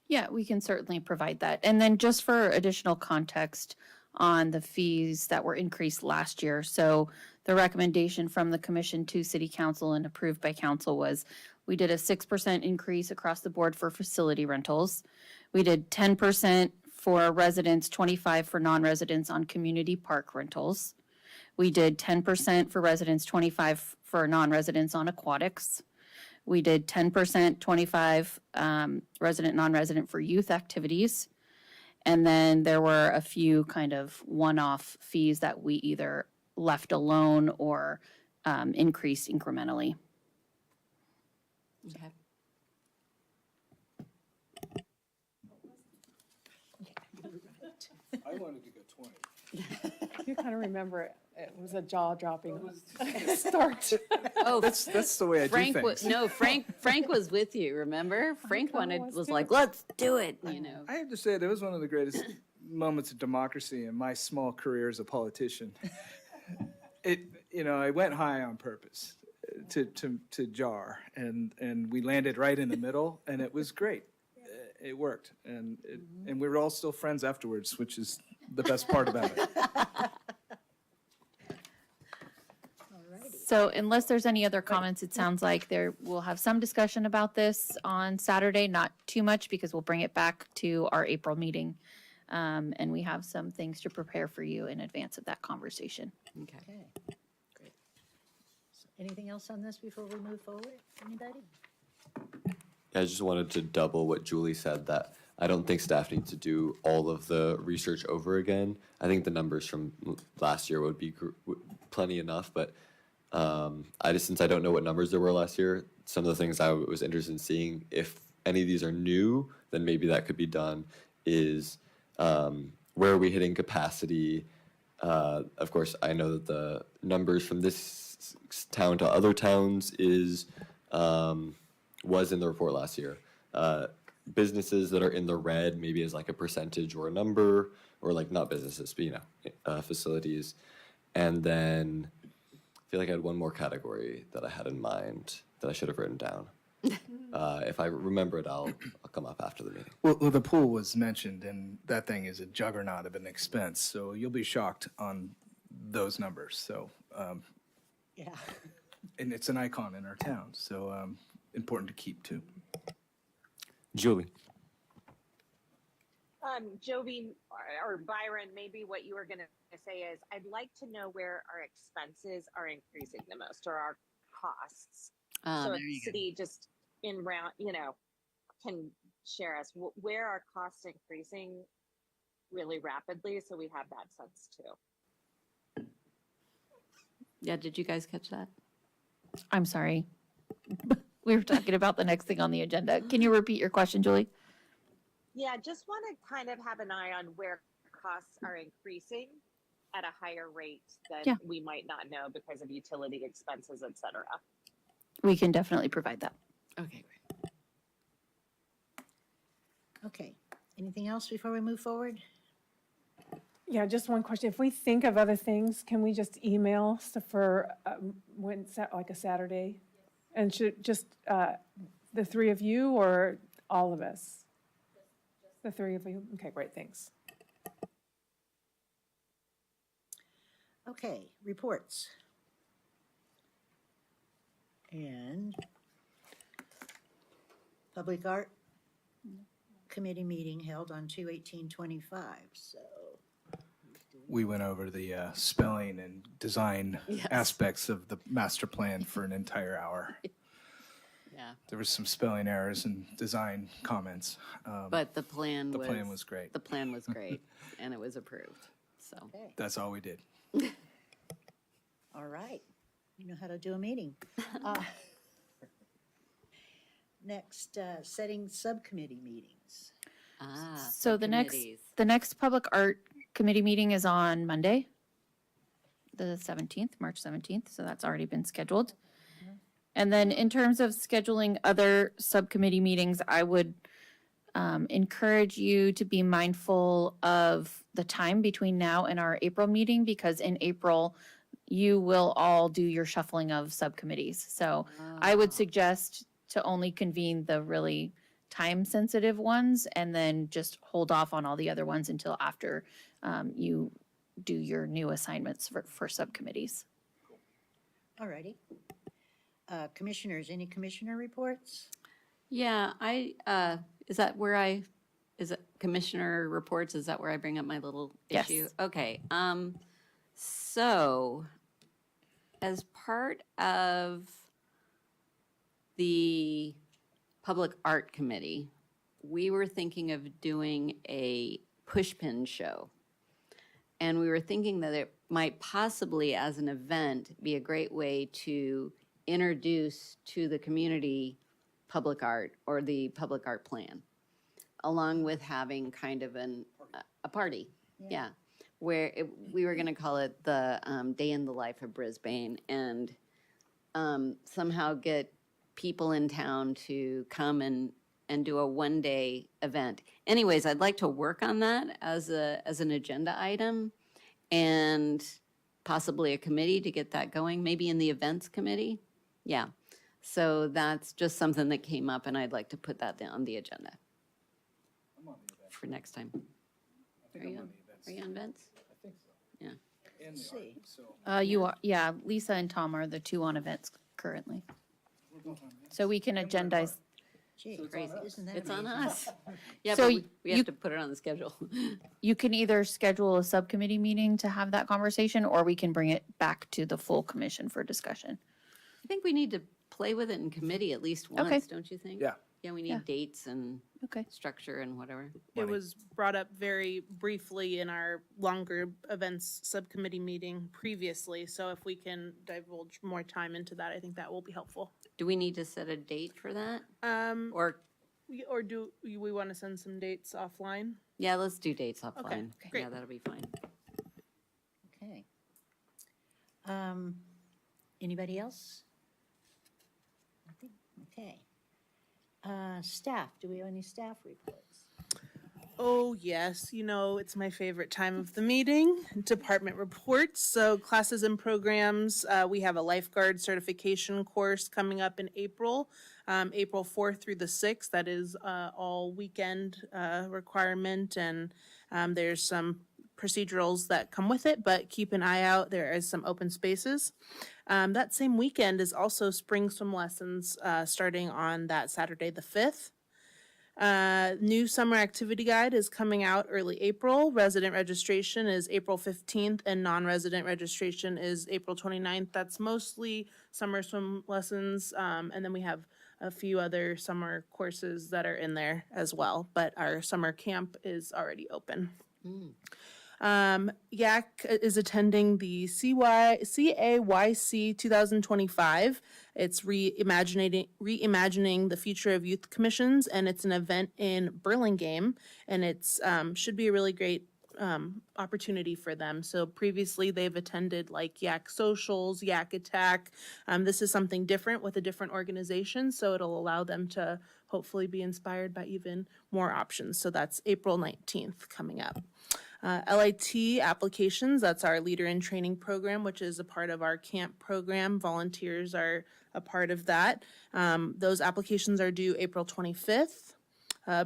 Yeah, we can certainly provide that. And then just for additional context on the fees that were increased last year. So the recommendation from the commission to city council and approved by council was we did a 6% increase across the board for facility rentals. We did 10% for residents, 25 for non-residents on community park rentals. We did 10% for residents, 25 for non-residents on aquatics. We did 10%, 25 resident, non-resident for youth activities. And then there were a few kind of one-off fees that we either left alone or increased incrementally. Okay. I wanted to go 20. You kind of remember it was a jaw-dropping start. Oh, That's the way I Frank do was, things. no, Frank was with you, remember? Frank was like, let's do it, you know. I have to say, that was one of the greatest moments of democracy in my small career as a politician. I went high on purpose to jar, and we landed right in the middle, and it was great. It worked, and we were all still friends afterwards, which is the best part about it. So unless there's any other comments, it sounds like we'll have some discussion about this on Saturday, not too much because we'll bring it back to our April meeting. And we have some things to prepare for you in advance of that conversation. Okay. Okay, great. So anything else on this before we move forward? Anybody? I just wanted to double what Julie said, that I don't think staff needs to do all of the research over again. I think the numbers from last year would be plenty enough, but since I don't know what numbers there were last year, some of the things I was interested in seeing, if any of these are new, then maybe that could be done, is where are we hitting capacity? Of course, I know that the numbers from this town to other towns was in the report last year. Businesses that are in the red, maybe as like a percentage or a number, or like not businesses, but facilities. And then I feel like I had one more category that I had in mind that I should have written down. If I remember it, I'll come up after the meeting. Well, the pool was mentioned, and that thing is a juggernaut of an expense, so you'll be shocked on those numbers. So, Yeah. and it's an icon in our town, so important to keep too. Julie? Jovi or Byron, maybe what you were going to say is, I'd like to know where our expenses are increasing the most, or our costs. So there if the city just in round, can share us where our costs increasing really rapidly, so we have that sense too. Yeah, did you guys catch that? I'm sorry. We were talking about the next thing on the agenda. Can you repeat your question, Julie? Yeah, just want to kind of have an eye on where costs are increasing at a higher rate than we might not know because of utility expenses, et cetera. We can definitely provide that. Okay, great. Okay. Anything else before we move forward? Yeah, just one question. If we think of other things, can we just email stuff for when, like a Saturday? And should just the three of you or all of us? The three of you? Okay, great, thanks. Okay, reports. And Public Art Committee meeting held on 2/18/25, so. We went over the spelling and design aspects of the master plan for an entire hour. Yeah. There was some spelling errors and design comments. But the plan was great. The plan was great, and it was approved, so. Okay. That's all we did. All right, you know how to do a meeting. Next, setting subcommittee meetings. So the committees. next Public Art Committee meeting is on Monday, the 17th, March 17th, so that's already been scheduled. And then in terms of scheduling other subcommittee meetings, I would encourage you to be mindful of the time between now and our April meeting, because in April, you will all do your shuffling of subcommittees. So I would suggest to only convene the really time-sensitive ones and then just hold off on all the other ones until after you do your new assignments for subcommittees. All righty. Commissioners, any commissioner reports? Yeah, is it commissioner reports? Is that where I bring up my little Yes. issue? Okay, so as part of the Public Art Committee, we were thinking of doing a pushpin show. And we were thinking that it might possibly, as an event, be a great way to introduce to the community public art or the public art plan, along with having kind of a party. Yeah. Where we were going to call it the Day in the Life of Brisbane, and somehow get people in town to come and do a one-day event. Anyways, I'd like to work on that as an agenda item, and possibly a committee to get that going, maybe in the events committee. Yeah, so that's just something that came up, and I'd like to put that on the agenda for next time. Are you on events? I think so. Yeah. And Let's see. You are, yeah, Lisa and Tom are the two on events currently. So we can agendize. Gee, Crazy. isn't that It's on amazing? us. Yeah, So but we you- have to put it on the schedule. You can either schedule a subcommittee meeting to have that conversation, or we can bring it back to the full commission for discussion. I think we need to play with it in committee at least Okay. once, don't you think? Yeah. Yeah, we need Yeah. dates and Okay. structure and whatever. It was brought up very briefly in our longer events subcommittee meeting previously, so if we can divulge more time into that, I think that will be helpful. Do we need to set a date for that? Or Or, do we want to send some dates offline? yeah, let's do dates offline. great. Yeah, that'll be fine. Okay. Anybody else? Nothing? Okay. Staff, do we have any staff reports? Oh, yes, it's my favorite time of the meeting, department reports. So classes and programs, we have a lifeguard certification course coming up in April, April 4th through the 6th. That is all weekend requirement, and there's some procedurals that come with it, but keep an eye out. There is some open spaces. That same weekend is also spring swim lessons starting on that Saturday, the 5th. New summer activity guide is coming out early April. Resident registration is April 15th and non-resident registration is April 29th. That's mostly summer swim lessons. And then we have a few other summer courses that are in there as well, but our summer camp is already open. YAC is attending the CAYC 2025. It's reimagining the future of youth commissions, and it's an event in Burlingame, and it's should be a really great opportunity for them. So previously they've attended like YAC Socials, YAC Attack. This is something different with a different organization, so it'll allow them to hopefully be inspired by even more options. So that's April 19th coming up. LIT applications, that's our Leader in Training program, which is a part of our camp program. Volunteers are a part of that. Those applications are due April 25th.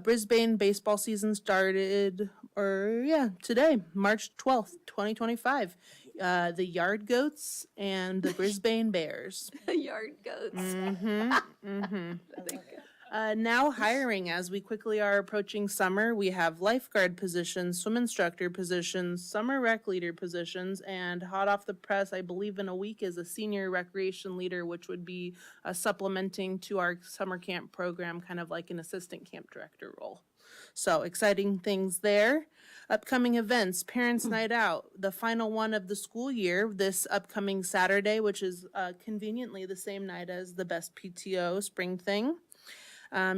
Brisbane baseball season started, today, March 12th, 2025. The Yard Goats and the Brisbane Bears. Yard goats. Now hiring, as we quickly are approaching summer, we have lifeguard positions, swim instructor positions, summer rec leader positions, and hot off the press, I believe in a week, is a senior recreation leader, which would be supplementing to our summer camp program, kind of like an assistant camp director role. So exciting things there. Upcoming events, Parents Night Out, the final one of the school year, this upcoming Saturday, which is conveniently the same night as the Best PTO spring thing.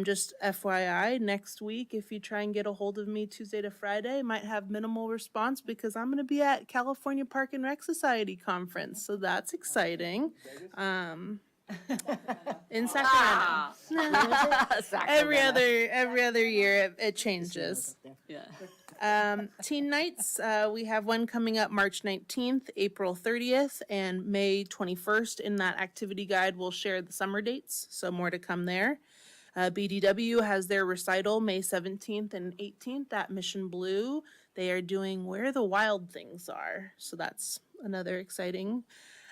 Just FYI, next week, if you try and get a hold of me Tuesday to Friday, might have minimal response because I'm going to be at California Park and Rec Society conference. So that's exciting. In Sacramento. Every other year it changes. Teen nights, we have one coming up March 19th, April 30th, and May 21st. In that activity guide, we'll share the summer dates, so more to come there. BDW has their recital May 17th and 18th at Mission Blue. They are doing Where the Wild Things Are, so that's another exciting.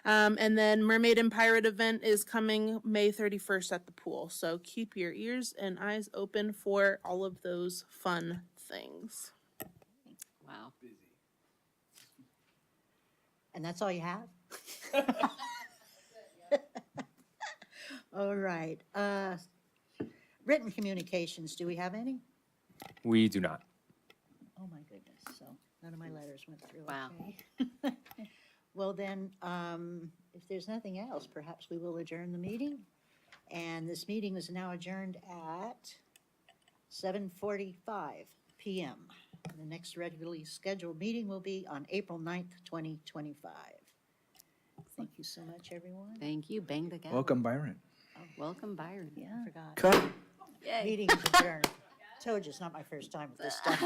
And then Mermaid and Pirate event is coming May 31st at the pool, so keep your ears and eyes open for all of those fun things. Wow. And that's all you have? All right. Written communications, do we have any? We do not. Oh, my goodness, so none of my letters went through. Wow. Okay. Well, then, if there's nothing else, perhaps we will adjourn the meeting. And this meeting is now adjourned at 7:45 p.m. The next regularly scheduled meeting will be on April 9th, 2025. Thank you so much, everyone. Thank you. Bang the gavel. Welcome, Byron. Welcome, Byron. Yeah, I forgot. Cut. Yay. Meeting is adjourned. Told you, it's not my first time with this stuff.